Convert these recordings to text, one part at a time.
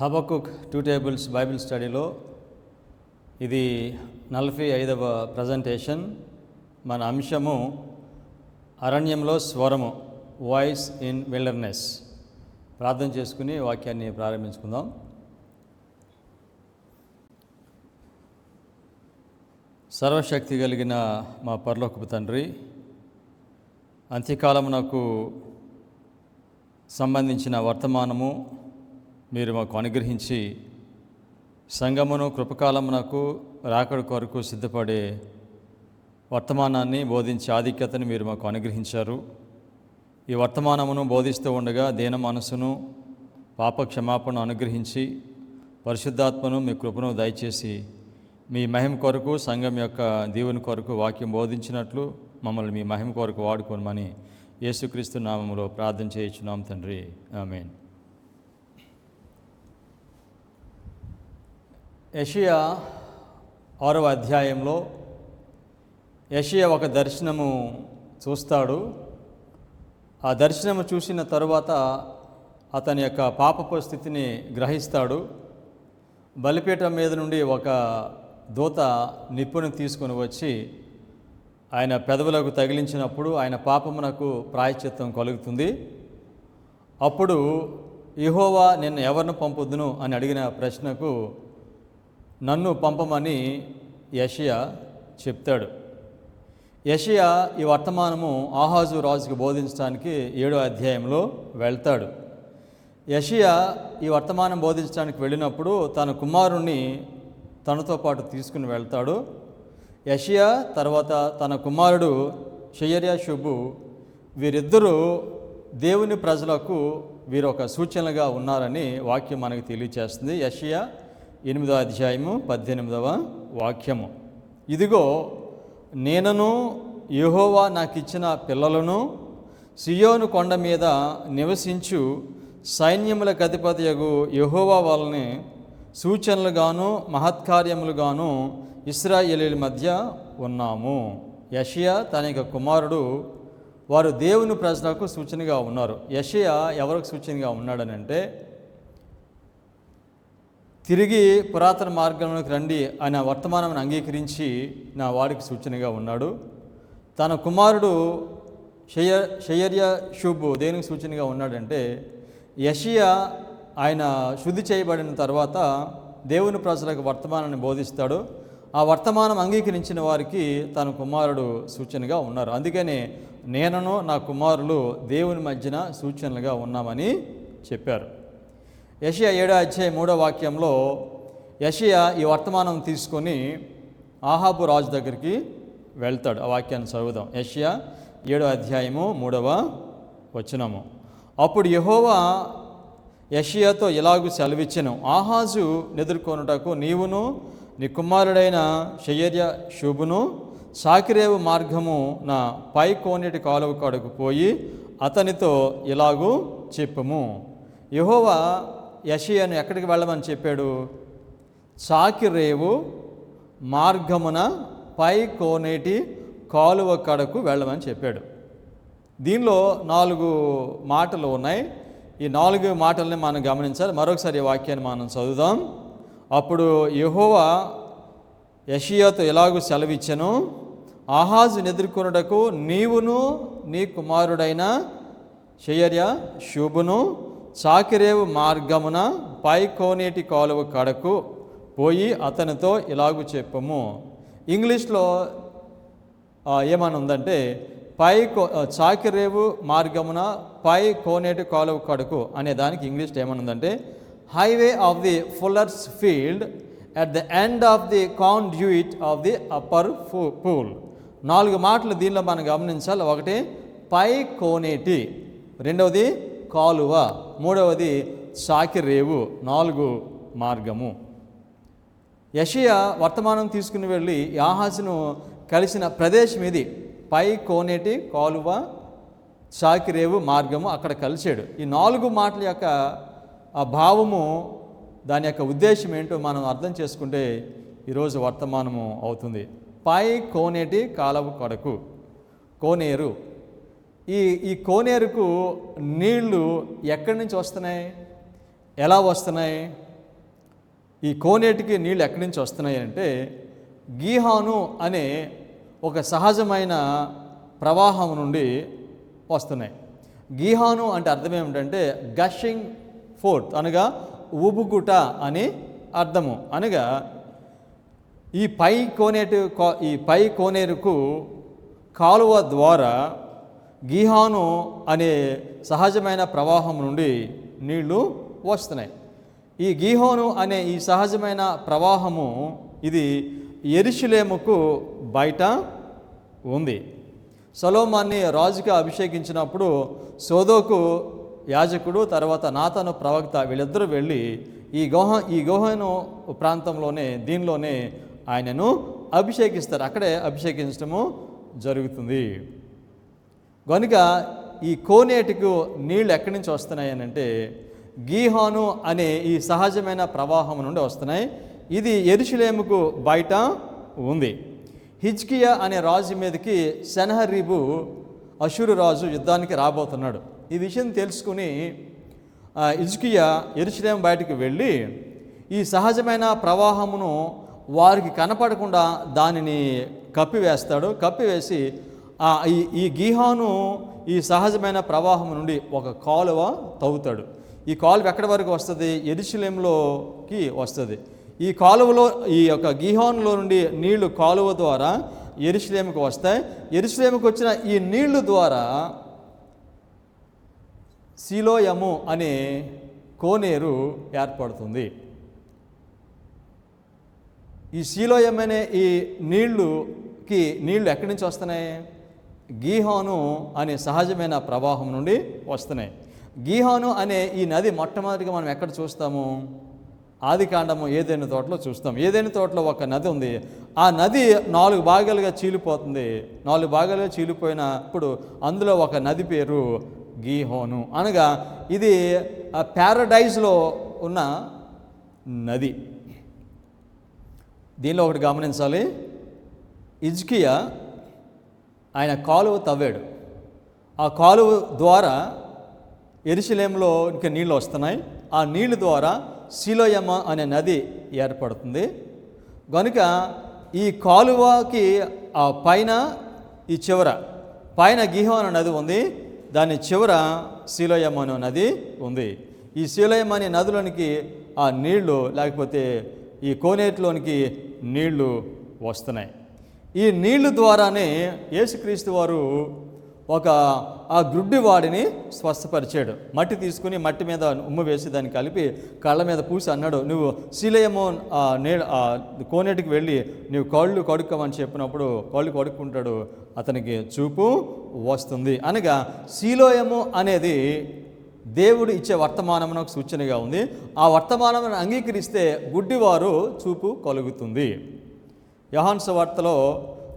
Habakkuk 2 tables Bible స్టడీలో ఇది 45వ presentation. మన అంశము అరణ్యంలో స్వరము, వాయిస్ ఇన్ విల్డర్నెస్. ప్రార్థన చేసుకుని వాక్యాన్ని ప్రారంభించుకుందాం. సర్వశక్తి కలిగిన మా పరలోకపు తండ్రి, అంత్యకాలమునకు సంబంధించిన వర్తమానము మీరు మాకు అనుగ్రహించి సంఘమును కృపకాలమునకు రాకడ కొరకు సిద్ధపడే వర్తమానాన్ని బోధించే ఆధిక్యతను మీరు మాకు అనుగ్రహించారు. ఈ వర్తమానమును బోధిస్తూ ఉండగా దీన మనసును, పాప క్షమాపణ అనుగ్రహించి పరిశుద్ధాత్మను మీ కృపను దయచేసి మీ మహిమ కొరకు, సంఘం యొక్క దీవెన కొరకు వాక్యం బోధించినట్లు మమ్మల్ని మీ మహిమ కొరకు వాడుకోమని యేసుక్రీస్తు నామములో ప్రార్థన చేయించున్నాం తండ్రి, ఆమేన్. యెషయా 6వ అధ్యాయంలో యెషయా ఒక దర్శనము చూస్తాడు. ఆ దర్శనము చూసిన తరువాత అతని యొక్క పాపపు స్థితిని గ్రహిస్తాడు. బలిపీఠం మీద నుండి ఒక దూత నిప్పును తీసుకొని వచ్చి ఆయన పెదవులకు తగిలించినప్పుడు ఆయన పాపమునకు ప్రాయశ్చిత్తం కలుగుతుంది. అప్పుడు యెహోవా నిన్ను ఎవరిని పంపుదును అని అడిగిన ప్రశ్నకు నన్ను పంపమని యెషయా చెప్తాడు. యెషయా ఈ వర్తమానము ఆహాజు రాజుకు బోధించడానికి 7వ అధ్యాయంలో వెళ్తాడు. యెషయా ఈ వర్తమానం బోధించడానికి వెళ్ళినప్పుడు తన కుమారుణ్ణి తనతో పాటు తీసుకుని వెళ్తాడు. యెషయా తర్వాత తన కుమారుడు షయర్యాషుబు, వీరిద్దరూ దేవుని ప్రజలకు వీరొక సూచనలుగా ఉన్నారని వాక్యం మనకు తెలియచేస్తుంది. యెషయా 8వ అధ్యాయము 18వ వాక్యము. ఇదిగో నేనను యెహోవా నాకిచ్చిన పిల్లలను సియోను కొండ మీద నివసించు సైన్యములకు అధిపతియగు యెహోవా వలన సూచనలుగాను మహత్కార్యములుగాను ఇశ్రాయేలీయుల మధ్య ఉన్నాము. యెషయా తన యొక్క కుమారుడు వారు దేవుని ప్రజలకు సూచనగా ఉన్నారు. యెషయా ఎవరికి సూచనగా ఉన్నాడనంటే, తిరిగి పురాతన మార్గంలోకి రండి అనే వర్తమానం అంగీకరించి నా వాడికి సూచనగా ఉన్నాడు. తన కుమారుడు షయర్యాషుబు దేనికి సూచనగా ఉన్నాడంటే, యెషయా ఆయన శుద్ధి చేయబడిన తర్వాత దేవుని ప్రజలకు వర్తమానాన్ని బోధిస్తాడు. ఆ వర్తమానం అంగీకరించిన వారికి తన కుమారుడు సూచనగా ఉన్నారు. అందుకనే నేనను నా కుమారులు దేవుని మధ్యన సూచనలుగా ఉన్నామని చెప్పారు. యెషయా 7వ అధ్యాయం 3వ వాక్యంలో యెషయా ఈ వర్తమానం తీసుకొని ఆహాబు రాజు దగ్గరికి వెళ్తాడు. ఆ వాక్యాన్ని చదువుదాం. యెషయా 7వ అధ్యాయము 3వ వచనము. అప్పుడు యెహోవా యెషయాతో ఇలాగు సెలవిచ్చెను, ఆహాజు ఎదుర్కొనుటకు నీవును నీ కుమారుడైన షయర్యాషుబును సాకిరేవు మార్గము నా పై కోనేటి కాలువ కాడకు పోయి అతనితో ఇలాగూ చెప్పుము. యెహోవా యెషయాను ఎక్కడికి వెళ్ళమని చెప్పాడు? సాకిరేవు మార్గమున పై కోనేటి కాలువ కడకు వెళ్ళమని చెప్పాడు. దీనిలో 4 మాటలు ఉన్నాయి. ఈ 4 మాటల్ని మనం గమనించాలి. మరొకసారి ఈ వాక్యాన్ని మనం చదువుదాం. అప్పుడు యెహోవా యెషయాతో ఎలాగూ సెలవిచ్చెను, ఆహాజును ఎదుర్కొనుటకు నీవును నీ కుమారుడైన షయర్యాషుబును సాకిరేవు మార్గమున పై కోనేటి కాలువ కడకు పోయి అతనితో ఇలాగూ చెప్పము. ఇంగ్లీష్లో ఏమని ఉందంటే, సాకిరేవు మార్గమున పై కోనేటి కాలువ కడకు అనే దానికి ఇంగ్లీష్లో ఏమని ఉందంటే, highway of the fuller's field at the end of the conduit of the upper pool. 4 మాటలు దీనిలో మనం గమనించాలి. ఒకటి పై కోనేటి, రెండవది కాలువ, మూడవది సాకిరేవు, 4 మార్గము. యెషయా వర్తమానం తీసుకుని వెళ్ళి ఆహాజును కలిసిన ప్రదేశం ఇది. పై కోనేటి కాలువ, సాకిరేవు మార్గము, అక్కడ కలిశాడు. ఈ 4 మాటల యొక్క ఆ భావము, దాని యొక్క ఉద్దేశం ఏంటో మనం అర్థం చేసుకుంటే ఈరోజు వర్తమానము అవుతుంది. పై కోనేటి కాలువ కడకు, కోనేరు. ఈ కోనేరుకు నీళ్లు ఎక్కడి నుంచి వస్తున్నాయి, ఎలా వస్తున్నాయి? ఈ కోనేటికి నీళ్ళు ఎక్కడి నుంచి వస్తున్నాయి అంటే గీహాను అనే ఒక సహజమైన ప్రవాహం నుండి వస్తున్నాయి. గీహాను అంటే అర్థం ఏమిటంటే గషింగ్ ఫోర్త్ అనగా ఉబుగుట అని అర్థము. అనగా ఈ పై కోనేరుకు కాలువ ద్వారా గీహాను అనే సహజమైన ప్రవాహం నుండి నీళ్లు వస్తున్నాయి. ఈ గీహాను అనే ఈ సహజమైన ప్రవాహము ఇది యెరూషలేముకు బయట ఉంది. సొలొమోన్ని రాజుగా అభిషేకించినప్పుడు సోదోకు యాజకుడు తర్వాత నాతాను ప్రవక్త వీళ్ళిద్దరూ వెళ్ళి ఈ గోహాను ప్రాంతంలోనే దీనిలోనే ఆయనను అభిషేకిస్తారు. అక్కడే అభిషేకించడము జరుగుతుంది. కనుక ఈ కోనేటికు నీళ్ళు ఎక్కడి నుంచి వస్తున్నాయి అంటే గీహాను అనే ఈ సహజమైన ప్రవాహం నుండి వస్తున్నాయి. ఇది యెరూషలేముకు బయట ఉంది. హిజ్కియా అనే రాజు మీదకి సెనహరీబు అషూరు రాజు యుద్ధానికి రాబోతున్నాడు. ఈ విషయం తెలుసుకుని హిజ్కియా యెరూషలేము బయటికి వెళ్ళి ఈ సహజమైన ప్రవాహమును వారికి కనపడకుండా దానిని కప్పివేస్తాడు. కప్పివేసి ఈ గీహాను ఈ సహజమైన ప్రవాహం నుండి ఒక కాలువ తవ్వుతాడు. ఈ కాలువ ఎక్కడి వరకు వస్తుంది? యెరూషలేములోకి వస్తుంది. ఈ కాలువలో ఈ యొక్క గీహానులో నుండి నీళ్లు కాలువ ద్వారా యెరూషలేముకు వస్తాయి. యెరూషలేముకు వచ్చిన ఈ నీళ్లు ద్వారా సిలోయము అనే కోనేరు ఏర్పడుతుంది. ఈ సిలోయం అనే ఈ నీళ్లు ఎక్కడి నుంచి వస్తున్నాయి? గీహాను అనే సహజమైన ప్రవాహం నుండి వస్తున్నాయి. గీహాను అనే ఈ నది మొట్టమొదటిగా మనం ఎక్కడ చూస్తాము? ఆదికాండము ఏదైనా తోటలో చూస్తాం. ఏదైనా తోటలో ఒక నది ఉంది. ఆ నది 4 భాగాలుగా చీలిపోతుంది. 4 భాగాలుగా చీలిపోయినప్పుడు అందులో ఒక నది పేరు గీహోను. అనగా ఇది ప్యారడైజ్లో ఉన్న నది. దీనిలో ఒకటి గమనించాలి. హిజ్కియా ఆయన కాలువ తవ్వాడు. ఆ కాలువ ద్వారా యెరూషలేములో ఇంకా నీళ్ళు వస్తున్నాయి. ఆ నీళ్ళ ద్వారా సిలోయమ అనే నది ఏర్పడుతుంది. కనుక ఈ కాలువకి ఆ పైన ఈ చివర పైన గీహోను నది ఉంది, దాని చివర సిలోయమ అనే నది ఉంది. ఈ సిలోయమ అనే నదిలోనికి ఆ నీళ్లు లేకపోతే ఈ కోనేటిలోనికి నీళ్లు వస్తున్నాయి. ఈ నీళ్లు ద్వారానే యేసుక్రీస్తు వారు ఆ గ్రుడ్డివాడిని స్వస్థపరిచాడు. మట్టి తీసుకుని మట్టి మీద ఉమ్ము వేసి దాన్ని కలిపి కళ్ళ మీద పూసి అన్నాడు, నువ్వు శీలయము కోనేటికి వెళ్ళి నువ్వు కాళ్ళు కడుక్కోమని చెప్పినప్పుడు కాళ్ళు కడుక్కుంటాడు, అతనికి చూపు వస్తుంది. అనగా శీలోయము అనేది దేవుడు ఇచ్చే వర్తమానమునకు సూచనగా ఉంది. ఆ వర్తమానమును అంగీకరిస్తే గుడ్డివారు చూపు కలుగుతుంది. యోహాను సువార్తలో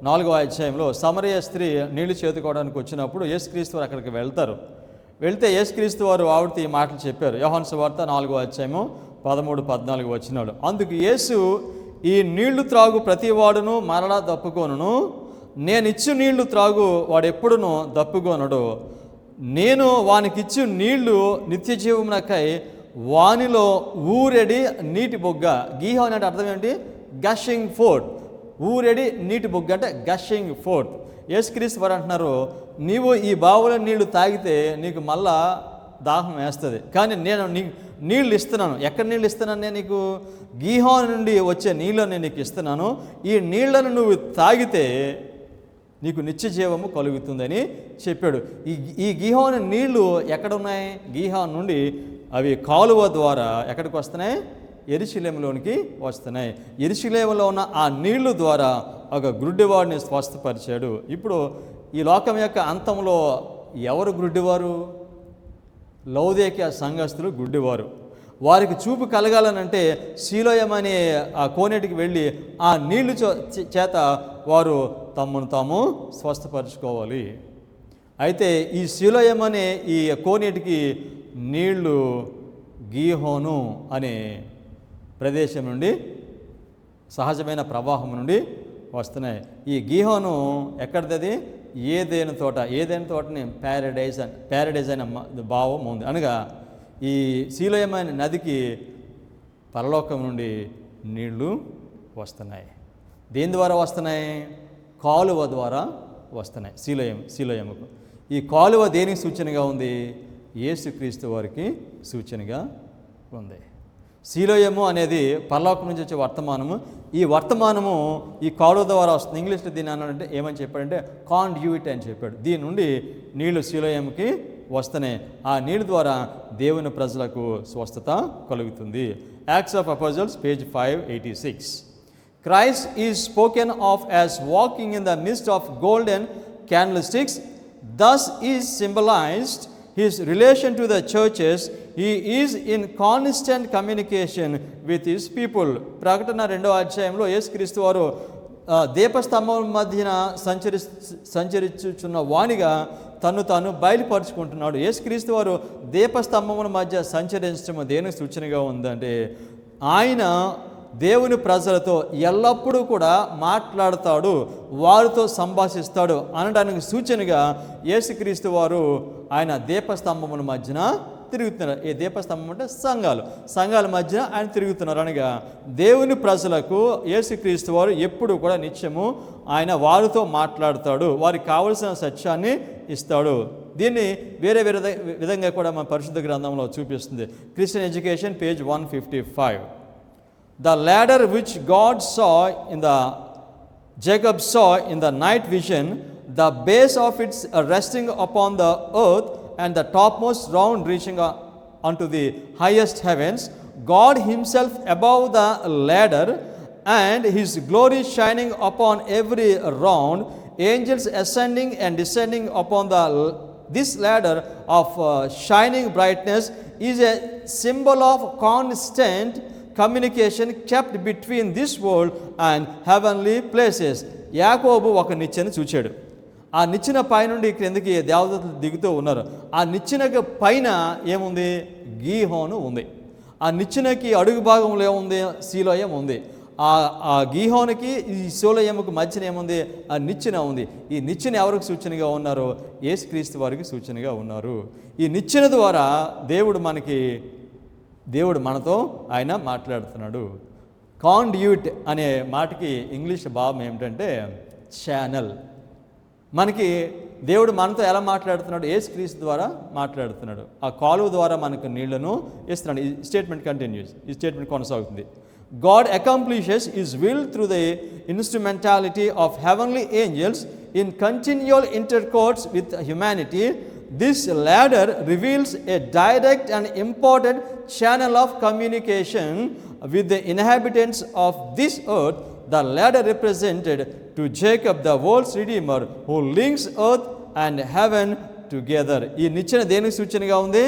4వ అధ్యాయంలో సమరయ స్త్రీ నీళ్లు చేతుకోవడానికి వచ్చినప్పుడు యేసుక్రీస్తు వారు అక్కడికి వెళ్తే యేసుక్రీస్తు వారు ఆవిడతో ఈ మాటలు చెప్పారు. యోహాను సువార్త 4వ అధ్యాయము 13-14 వచనాలు. అందుకు యేసు, ఈ నీళ్లు త్రాగు ప్రతివాడును మరలా దప్పుకొనును, నేనిచ్చు నీళ్లు త్రాగు వాడెప్పుడునూ దప్పుకొనడు, నేను వానికిచ్చు నీళ్లు నిత్య జీవమునకై వానిలో ఊరెడి నీటి బొగ్గ. గీహోను అంటే అర్థం ఏంటి? Gushing fourth. ఊరెడి నీటి బొగ్గ అంటే గషింగ్ ఫోర్త్. యేసుక్రీస్తు వారు అంటున్నారు, నీవు ఈ బావుల నీళ్లు తాగితే నీకు మళ్ళా దాహం వేస్తుంది, కానీ నేను నీళ్ళు ఇస్తున్నాను. ఎక్కడ నీళ్ళు ఇస్తున్నాను? నేను నీకు గీహోను నుండి వచ్చే నీళ్ళను నేను నీకు ఇస్తున్నాను. ఈ నీళ్లను నువ్వు తాగితే నీకు నిత్య జీవము కలుగుతుందని చెప్పాడు. ఈ గీహోను నీళ్లు ఎక్కడున్నాయి? గీహోను నుండి అవి కాలువ ద్వారా ఎక్కడికి వస్తున్నాయి? యెరూషలేములోనికి వస్తున్నాయి. యెరూషలేములో ఉన్న ఆ నీళ్లు ద్వారా ఒక గ్రుడ్డివాడిని స్వస్థపరిచాడు. ఇప్పుడు ఈ లోకం యొక్క అంతంలో ఎవరు గ్రుడ్డివారు? లౌదీకియా సంఘస్థులు గుడ్డివారు. వారికి చూపు కలగాలనంటే సిలోయం అనే ఆ కోనేటికి వెళ్ళి ఆ నీళ్లు చేత వారు తమను తాము స్వస్థపరచుకోవాలి. అయితే ఈ సిలోయం అనే ఈ కోనేటికి నీళ్లు గీహోను అనే ప్రదేశం నుండి సహజమైన ప్రవాహం నుండి వస్తున్నాయి. ఈ గీహోను ఎక్కడిది? ఏదైనా తోటని ప్యారడైజ్ అనే భావం ఉంది. అనగా ఈ సిలోయం అనే నదికి పరలోకం నుండి నీళ్లు వస్తున్నాయి. దేని ద్వారా వస్తున్నాయి? కాలువ ద్వారా వస్తున్నాయి. శీలోయముకు. ఈ కాలువ దేనికి సూచనగా ఉంది? యేసుక్రీస్తు వారికి సూచనగా ఉంది. శీలోయము అనేది పరలోకం నుంచి వచ్చే వర్తమానము. ఈ వర్తమానము ఈ కాలువ ద్వారా వస్తుంది. ఇంగ్లీష్లో దీన్ని అన్నాడంటే ఏమని చెప్పాడంటే కాండ్యూయిట్ అని చెప్పాడు. దీని నుండి నీళ్లు శీలోయముకి వస్తున్నాయి. ఆ నీళ్ళ ద్వారా దేవుని ప్రజలకు స్వస్థత కలుగుతుంది. Acts of apostles page 586. Christ is spoken of as walking in the midst of golden candlesticks. Thus is symbolized his relation to the churches. He is in constant communication with his people. ప్రకటన 2వ అధ్యాయంలో యేసుక్రీస్తు వారు దీపస్తంభం మధ్యన సంచరించుచున్న వాణిగా తాను బయలుపరుచుకుంటున్నాడు. యేసుక్రీస్తు వారు దీపస్తంభముల మధ్య సంచరించడం దేనికి సూచనగా ఉందంటే ఆయన దేవుని ప్రజలతో ఎల్లప్పుడూ కూడా మాట్లాడతాడు, వారితో సంభాషిస్తాడు అనడానికి సూచనగా యేసుక్రీస్తు వారు ఆయన దీపస్తంభముల మధ్యన తిరుగుతున్నారు. ఈ దీపస్తంభం అంటే సంఘాల మధ్య ఆయన తిరుగుతున్నారు. అనగా దేవుని ప్రజలకు యేసుక్రీస్తు వారు ఎప్పుడు కూడా నిత్యము ఆయన వారితో మాట్లాడతాడు, వారికి కావలసిన సత్యాన్ని ఇస్తాడు. దీన్ని వేరే విధంగా కూడా మన పరిశుద్ధ గ్రంథంలో చూపిస్తుంది. Christian education page 155. The ladder which Jacob saw in the night vision, the base of it resting upon the earth and the topmost round reaching unto the highest heavens, God himself above the ladder and his glory shining upon every round, angels ascending and descending upon this ladder of shining brightness is a symbol of constant communication kept between this world and heavenly places. యాకోబు ఒక నిచ్చెన చూచాడు. ఆ నిచ్చెన పైనుండి క్రిందికి దేవదూతలు దిగుతూ ఉన్నారు. ఆ నిచ్చెనకి పైన ఏముంది? గీహోను ఉంది. ఆ నిచ్చెనకి అడుగు భాగంలో ఏముంది? శీలోయం ఉంది. ఆ గీహోనికి ఈ శీలోయముకు మధ్యన ఏముంది? ఆ నిచ్చెన ఉంది. ఈ నిచ్చెన ఎవరికి సూచనగా ఉన్నారు? యేసుక్రీస్తు వారికి సూచనగా ఉన్నారు. ఈ నిచ్చెన ద్వారా దేవుడు మనతో ఆయన మాట్లాడుతున్నాడు. కాండ్యూట్ అనే మాటకి ఇంగ్లీష్ భావం ఏమిటంటే ఛానల్. మనకి దేవుడు మనతో ఎలా మాట్లాడుతున్నాడు? యేసుక్రీస్తు ద్వారా మాట్లాడుతున్నాడు. ఆ కాలువ ద్వారా మనకు నీళ్లను ఇస్తున్నాడు. ఈ స్టేట్మెంట్ కంటిన్యూస్. ఈ స్టేట్మెంట్ కొనసాగుతుంది. God accomplishes his will through the instrumentality of heavenly angels in continual intercourse with humanity. This ladder reveals a direct and important channel of communication with the inhabitants of this earth. The ladder represented to Jacob the world's redeemer who links earth and heaven together. ఈ నిచ్చెన దేనికి సూచనగా ఉంది?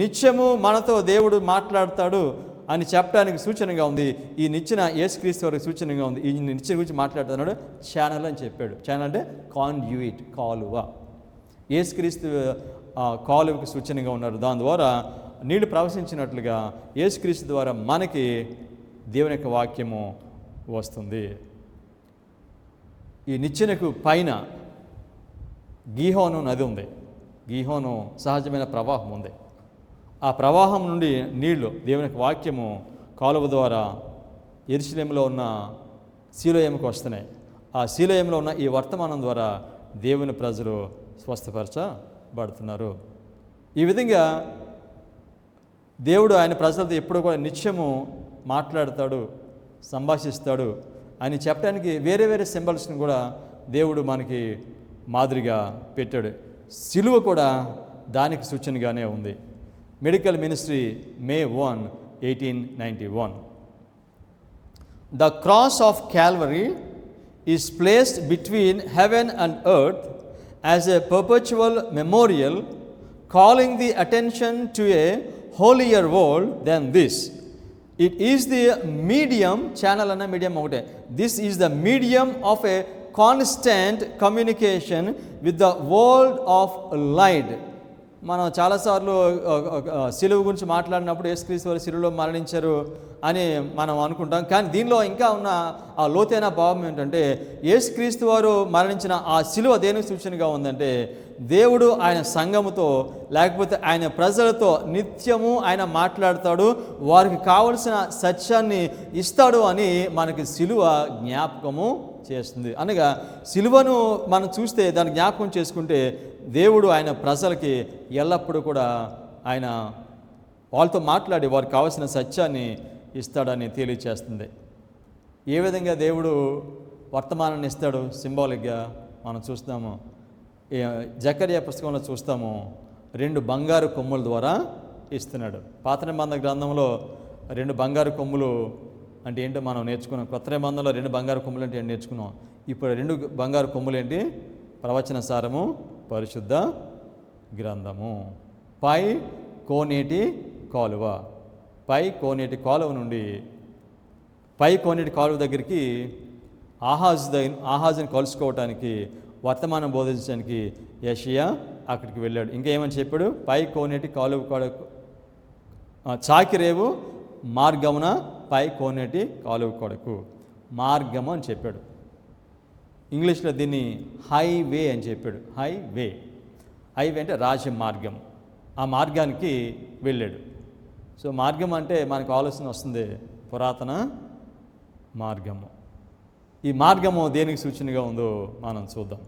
నిత్యము మనతో దేవుడు మాట్లాడతాడు అని చెప్పడానికి సూచనగా ఉంది. ఈ నిచ్చెన యేసుక్రీస్తు వారికి సూచనగా ఉంది. ఈ నిచ్చెన గురించి మాట్లాడుతున్నాడు. ఛానల్ అని చెప్పాడు. ఛానల్ అంటే కాండ్యూయిట్, కాలువ. యేసుక్రీస్తు కాలువకి సూచనగా ఉన్నారు. దాని ద్వారా నీళ్లు ప్రవహించినట్లుగా యేసుక్రీస్తు ద్వారా మనకి దేవుని యొక్క వాక్యము వస్తుంది. ఈ నిచ్చెనకు పైన గీహోను నది ఉంది. గీహోను సహజమైన ప్రవాహం ఉంది. ఆ ప్రవాహం నుండి నీళ్లు దేవుని యొక్క వాక్యము కాలువ ద్వారా యెరూషలేములో ఉన్న శీలోయముకు వస్తున్నాయి. ఆ శీలోయంలో ఉన్న ఈ వర్తమానం ద్వారా దేవుని ప్రజలు స్వస్థపరచబడుతున్నారు. ఈ విధంగా దేవుడు ఆయన ప్రజలతో ఎప్పుడు కూడా నిత్యము మాట్లాడతాడు, సంభాషిస్తాడు అని చెప్పడానికి వేరే సింబల్స్ని కూడా దేవుడు మనకి మాదిరిగా పెట్టాడు. సిలువ కూడా దానికి సూచనగానే ఉంది. Medical ministry May 1, 1891. The cross of Calvary is placed between heaven and earth as a perpetual memorial, calling the attention to a holier world than this. It is the medium, channel and medium ఒకటే. This is the medium of a constant communication with the world of light. మనం చాలాసార్లు సిలువ గురించి మాట్లాడినప్పుడు యేసుక్రీస్తు వారు సిలువలో మరణించారు అని మనం అనుకుంటాం. కానీ దీనిలో ఇంకా ఉన్న ఆ లోతైన భావం ఏంటంటే, యేసుక్రీస్తు వారు మరణించిన ఆ సిలువ దేనికి సూచనగా ఉందంటే, దేవుడు ఆయన సంఘముతో లేకపోతే ఆయన ప్రజలతో నిత్యము ఆయన మాట్లాడతాడు, వారికి కావలసిన సత్యాన్ని ఇస్తాడు అని మనకి సిలువ జ్ఞాపకము చేస్తుంది. అనగా సిలువను మనం చూస్తే దాన్ని జ్ఞాపకం చేసుకుంటే దేవుడు ఆయన ప్రజలకి ఎల్లప్పుడూ కూడా ఆయన వాళ్ళతో మాట్లాడి వారికి కావాల్సిన సత్యాన్ని ఇస్తాడని తెలియచేస్తుంది. ఏ విధంగా దేవుడు వర్తమానాన్ని ఇస్తాడు సింబాలిక్గా మనం చూస్తాము. జకర్యా పుస్తకంలో చూస్తాము, 2 బంగారు కొమ్ముల ద్వారా ఇస్తున్నాడు. పాత నిబంధన గ్రంథంలో 2 బంగారు కొమ్ములు అంటే ఏంటో మనం నేర్చుకున్నాం. కొత్త నిబంధనలో 2 బంగారు కొమ్ములు అంటే ఏంటి నేర్చుకున్నాం. ఇప్పుడు 2 బంగారు కొమ్ములు ఏంటి? ప్రవచన సారము, పరిశుద్ధ గ్రంథము. పై కోనేటి కాలువ, పై కోనేటి కాలువ నుండి పై కోనేటి కాలువ దగ్గరికి ఆహాజుని కలుసుకోవటానికి వర్తమానం బోధించడానికి యెషయా అక్కడికి వెళ్ళాడు. ఇంకా ఏమని చెప్పాడు? పై కోనేటి కాలువ చాకిరేవు మార్గమున పై కోనేటి కాలువ కొరకు, మార్గము అని చెప్పాడు. ఇంగ్లీష్లో దీన్ని హైవే అని చెప్పాడు. హైవే అంటే రాజమార్గం. ఆ మార్గానికి వెళ్ళాడు. సో మార్గం అంటే మనకు ఆలోచన వస్తుంది, పురాతన మార్గము. ఈ మార్గము దేనికి సూచనగా ఉందో మనం చూద్దాం.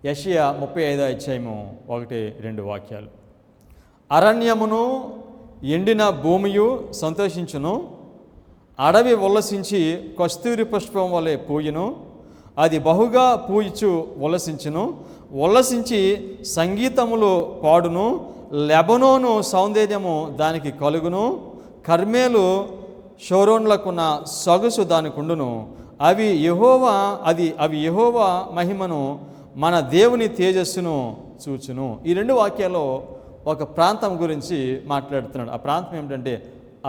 యెషయా 35వ అధ్యాయము 1-2 వాక్యాలు. అరణ్యమును ఎండిన భూమియు సంతోషించును, అడవి ఉల్లసించి కస్తూరి పుష్పం వలె పూయును, అది బహుగా పూయిచు ఉల్లసించి సంగీతములు పాడును, లెబనోను సౌందర్యము దానికి కలుగును, కర్మేలు షోరోన్లకున్న సొగసు దానికి ఉండును, అవి యెహోవా మహిమను మన దేవుని తేజస్సును చూచును. ఈ 2 వాక్యాల్లో ఒక ప్రాంతం గురించి మాట్లాడుతున్నాడు. ఆ ప్రాంతం ఏమిటంటే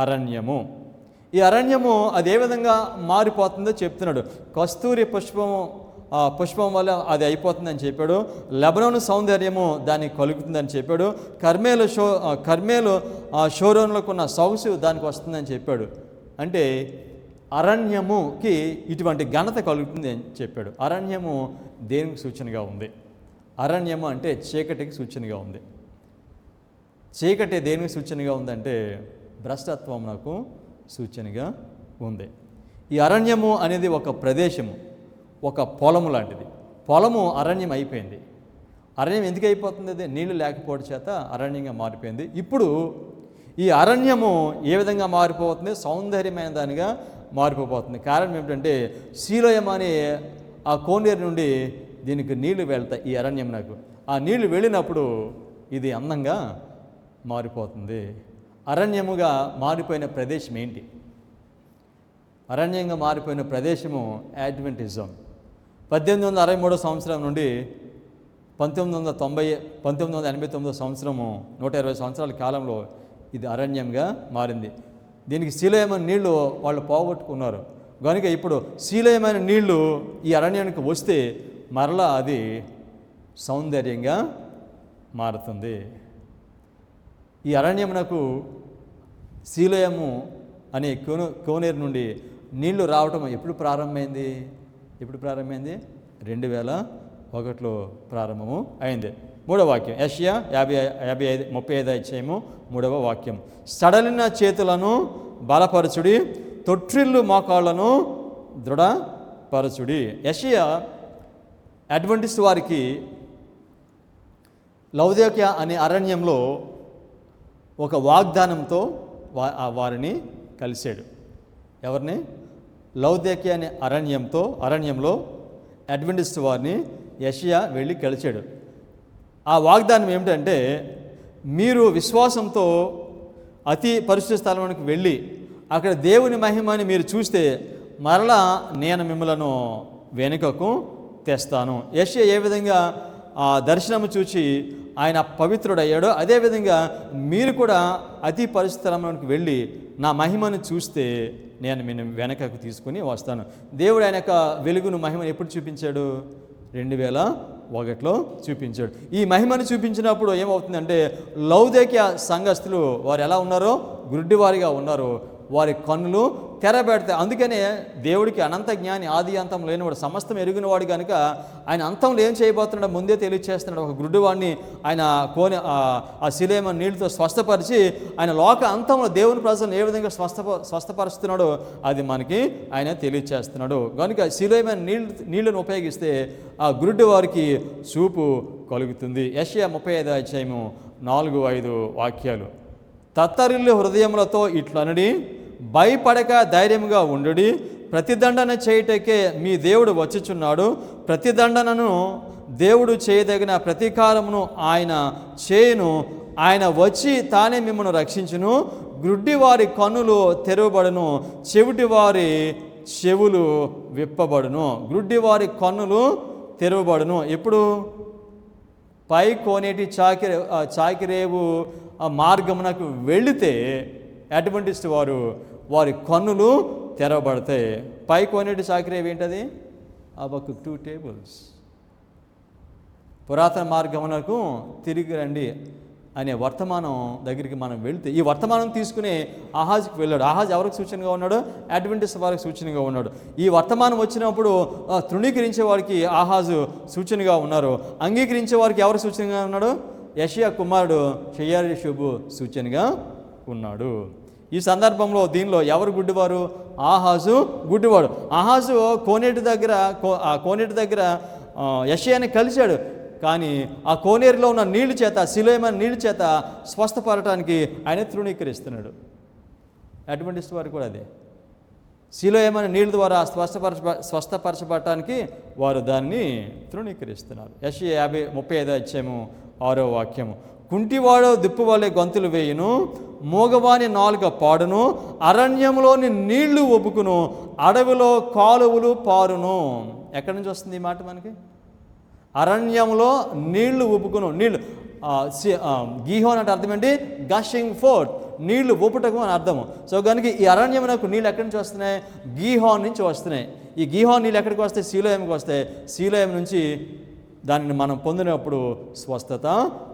అరణ్యము. ఈ అరణ్యము అది ఏ విధంగా మారిపోతుందో చెప్తున్నాడు. కస్తూరి పుష్పం వల్ల అది అయిపోతుందని చెప్పాడు. లెబనోను సౌందర్యము దానికి కలుగుతుందని చెప్పాడు. కర్మేలు షోరోన్లకున్న సొగసు దానికి వస్తుందని చెప్పాడు. అంటే అరణ్యముకి ఇటువంటి ఘనత కలుగుతుంది అని చెప్పాడు. అరణ్యము దేనికి సూచనగా ఉంది? అరణ్యము అంటే చీకటికి సూచనగా ఉంది. చీకటి దేనికి సూచనగా ఉందంటే భ్రష్టత్వమునకు సూచనగా ఉంది. ఈ అరణ్యము అనేది ఒక ప్రదేశము, ఒక పొలము లాంటిది. పొలము అరణ్యం అయిపోయింది. అరణ్యం ఎందుకు అయిపోతుంది? అది నీళ్లు లేకపోవడం చేత అరణ్యంగా మారిపోయింది. ఇప్పుడు ఈ అరణ్యము ఏ విధంగా మారిపోతుంది? సౌందర్యమైన దానిగా మారిపోతుంది. కారణం ఏమిటంటే శీలోయం అనే ఆ కోనేరు నుండి దీనికి నీళ్లు వెళ్తాయి ఈ అరణ్యమునకు. ఆ నీళ్లు వెళ్ళినప్పుడు ఇది అందంగా మారిపోతుంది. అరణ్యముగా మారిపోయిన ప్రదేశం ఏంటి? అరణ్యంగా మారిపోయిన ప్రదేశము అడ్వెంటిజం. 1863 సంవత్సరం నుండి 1989 సంవత్సరము 120 సంవత్సరాల కాలంలో ఇది అరణ్యంగా మారింది. దీనికి శీలయమైన నీళ్లు వాళ్ళు పోగొట్టుకున్నారు కనుక ఇప్పుడు శీలయమైన నీళ్లు ఈ అరణ్యానికి వస్తే మరలా అది సౌందర్యంగా మారుతుంది. ఈ అరణ్యమునకు శీలయము అనే కోనేరు నుండి నీళ్లు రావటం ఎప్పుడు ప్రారంభమైంది? 2001లో ప్రారంభము అయింది. 3వ వాక్యం యెషయా 35 అధ్యాయము 3వ వాక్యం. సడలిన చేతులను బలపరచుడి, తొట్టిల్లు మోకాళ్లను దృఢపరచుడి. యెషయా అడ్వెంటిస్ట్ వారికి లౌదోకియా అనే అరణ్యంలో ఒక వాగ్దానంతో వారిని కలిశాడు. ఎవరిని? లౌదోకియా అనే అరణ్యంలో అడ్వెంటిస్ట్ వారిని యెషయా వెళ్ళి కలిశాడు. ఆ వాగ్దానం ఏమిటంటే, మీరు విశ్వాసంతో అతి పరిశుద్ధ స్థలానికి వెళ్ళి అక్కడ దేవుని మహిమని మీరు చూస్తే మరలా నేను మిమ్మలను వెనుకకు తెస్తాను. యెషయా ఏ విధంగా ఆ దర్శనము చూచి ఆయన పవిత్రుడయ్యాడో అదేవిధంగా మీరు కూడా అతి పరిశుద్ధ స్థలంలోకి వెళ్ళి నా మహిమను చూస్తే నేను మీ వెనకకు తీసుకుని వస్తాను. దేవుడు ఆయన యొక్క వెలుగును మహిమను ఎప్పుడు చూపించాడు? ఒకటిలో చూపించాడు. ఈ మహిమను చూపించినప్పుడు ఏమవుతుందంటే లౌదేక్య సంఘస్థులు వారు ఎలా ఉన్నారో గుడ్డివారిగా ఉన్నారు, వారి కన్నులు తెరబెడతాయి. అందుకనే దేవుడికి అనంత జ్ఞాని, ఆది అంతం లేనివాడు, సమస్తం ఎరిగినవాడు కనుక ఆయన అంతంలో ఏం చేయబోతున్నాడో ముందే తెలియచేస్తున్నాడు. ఒక గుడ్డివాడిని ఆయన ఆ శిలేమ నీళ్ళతో స్వస్థపరిచి ఆయన లోక అంతంలో దేవుని ప్రజలను ఏ విధంగా స్వస్థపరుస్తున్నాడో అది మనకి ఆయన తెలియచేస్తున్నాడు. కనుక శిలేమ నీళ్ళను ఉపయోగిస్తే ఆ గుడ్డి వారికి చూపు కలుగుతుంది. యెషయా 35 అధ్యాయము 4-5 వాక్యాలు. తత్తరిల్లు హృదయములతో ఇట్లనడి, భయపడక ధైర్యముగా ఉండుడి, ప్రతిదండన చేయుటకే మీ దేవుడు వచ్చుచున్నాడు, ప్రతిదండనను దేవుడు చేయదగిన ప్రతీకారమును ఆయన చేయును, ఆయన వచ్చి తానే మిమ్మల్ని రక్షించును, గ్రుడ్డి వారి కన్నులు తెరవబడును, చెవిటి వారి చెవులు విప్పబడును. గ్రుడ్డి వారి కన్నులు తెరవబడును. ఎప్పుడు? పై కోనేటి చాకిరేవు మార్గమునకు వెళితే అడ్వెంటిస్ట్ వారి కన్నులు తెరవబడతాయి. పై కోనేటి చాకిరేవు ఏంటది? అబకు 2 టేబుల్స్. పురాతన మార్గమునకు తిరిగి రండి అనే వర్తమానం దగ్గరికి మనం వెళితే ఈ వర్తమానం తీసుకుని ఆహాజ్కి వెళ్ళాడు. ఆహాజ్ ఎవరికి సూచనగా ఉన్నాడు? అడ్వెంటిస్ట్ వారికి సూచనగా ఉన్నాడు. ఈ వర్తమానం వచ్చినప్పుడు తృణీకరించే వారికి ఆహాజు సూచనగా ఉన్నారు, అంగీకరించే వారికి ఎవరు సూచనగా ఉన్నాడు? యెషయా కుమారుడు షెయార్-షూబు సూచనగా ఉన్నాడు. ఈ సందర్భంలో దీనిలో ఎవరు గుడ్డివారు? ఆహాజు గుడ్డివాడు. ఆహాజు కోనేటి దగ్గర యెషయాని కలిశాడు, కానీ ఆ కోనేరులో ఉన్న నీళ్లు చేత, శిలోయమైన నీళ్లు చేత స్వస్థపడటానికి ఆయన తృణీకరిస్తున్నాడు. అడ్వెంటిస్ట్ వారు కూడా అదే, శిలోయమైన నీళ్ళ ద్వారా స్వస్థపరచబడటానికి వారు దాన్ని తృణీకరిస్తున్నారు. యెషయా 35 అధ్యాయము 6వ వాక్యము. కుంటివాడు దిప్పు వలె గొంతులు వేయును, మూగవాని నాలుక పాడును, అరణ్యంలోని నీళ్లు ఒప్పుకును, అడవిలో కాలువలు పారును. ఎక్కడి నుంచి వస్తుంది ఈ మాట మనకి? అరణ్యంలో నీళ్లు ఉప్పుకును. నీళ్లు గీహోన్ అంటే అర్థం ఏంటి? గషింగ్ ఫోర్త్, నీళ్లు ఊపుటకు అని అర్థము. సో కనుక ఈ అరణ్యమునకు నీళ్ళు ఎక్కడి నుంచి వస్తున్నాయి? గీహోన్ నుంచి వస్తున్నాయి. ఈ గీహోన్ నీళ్ళు ఎక్కడికి వస్తాయి? శీలోయంకి వస్తాయి. శీలోయం నుంచి దానిని మనం పొందినప్పుడు స్వస్థత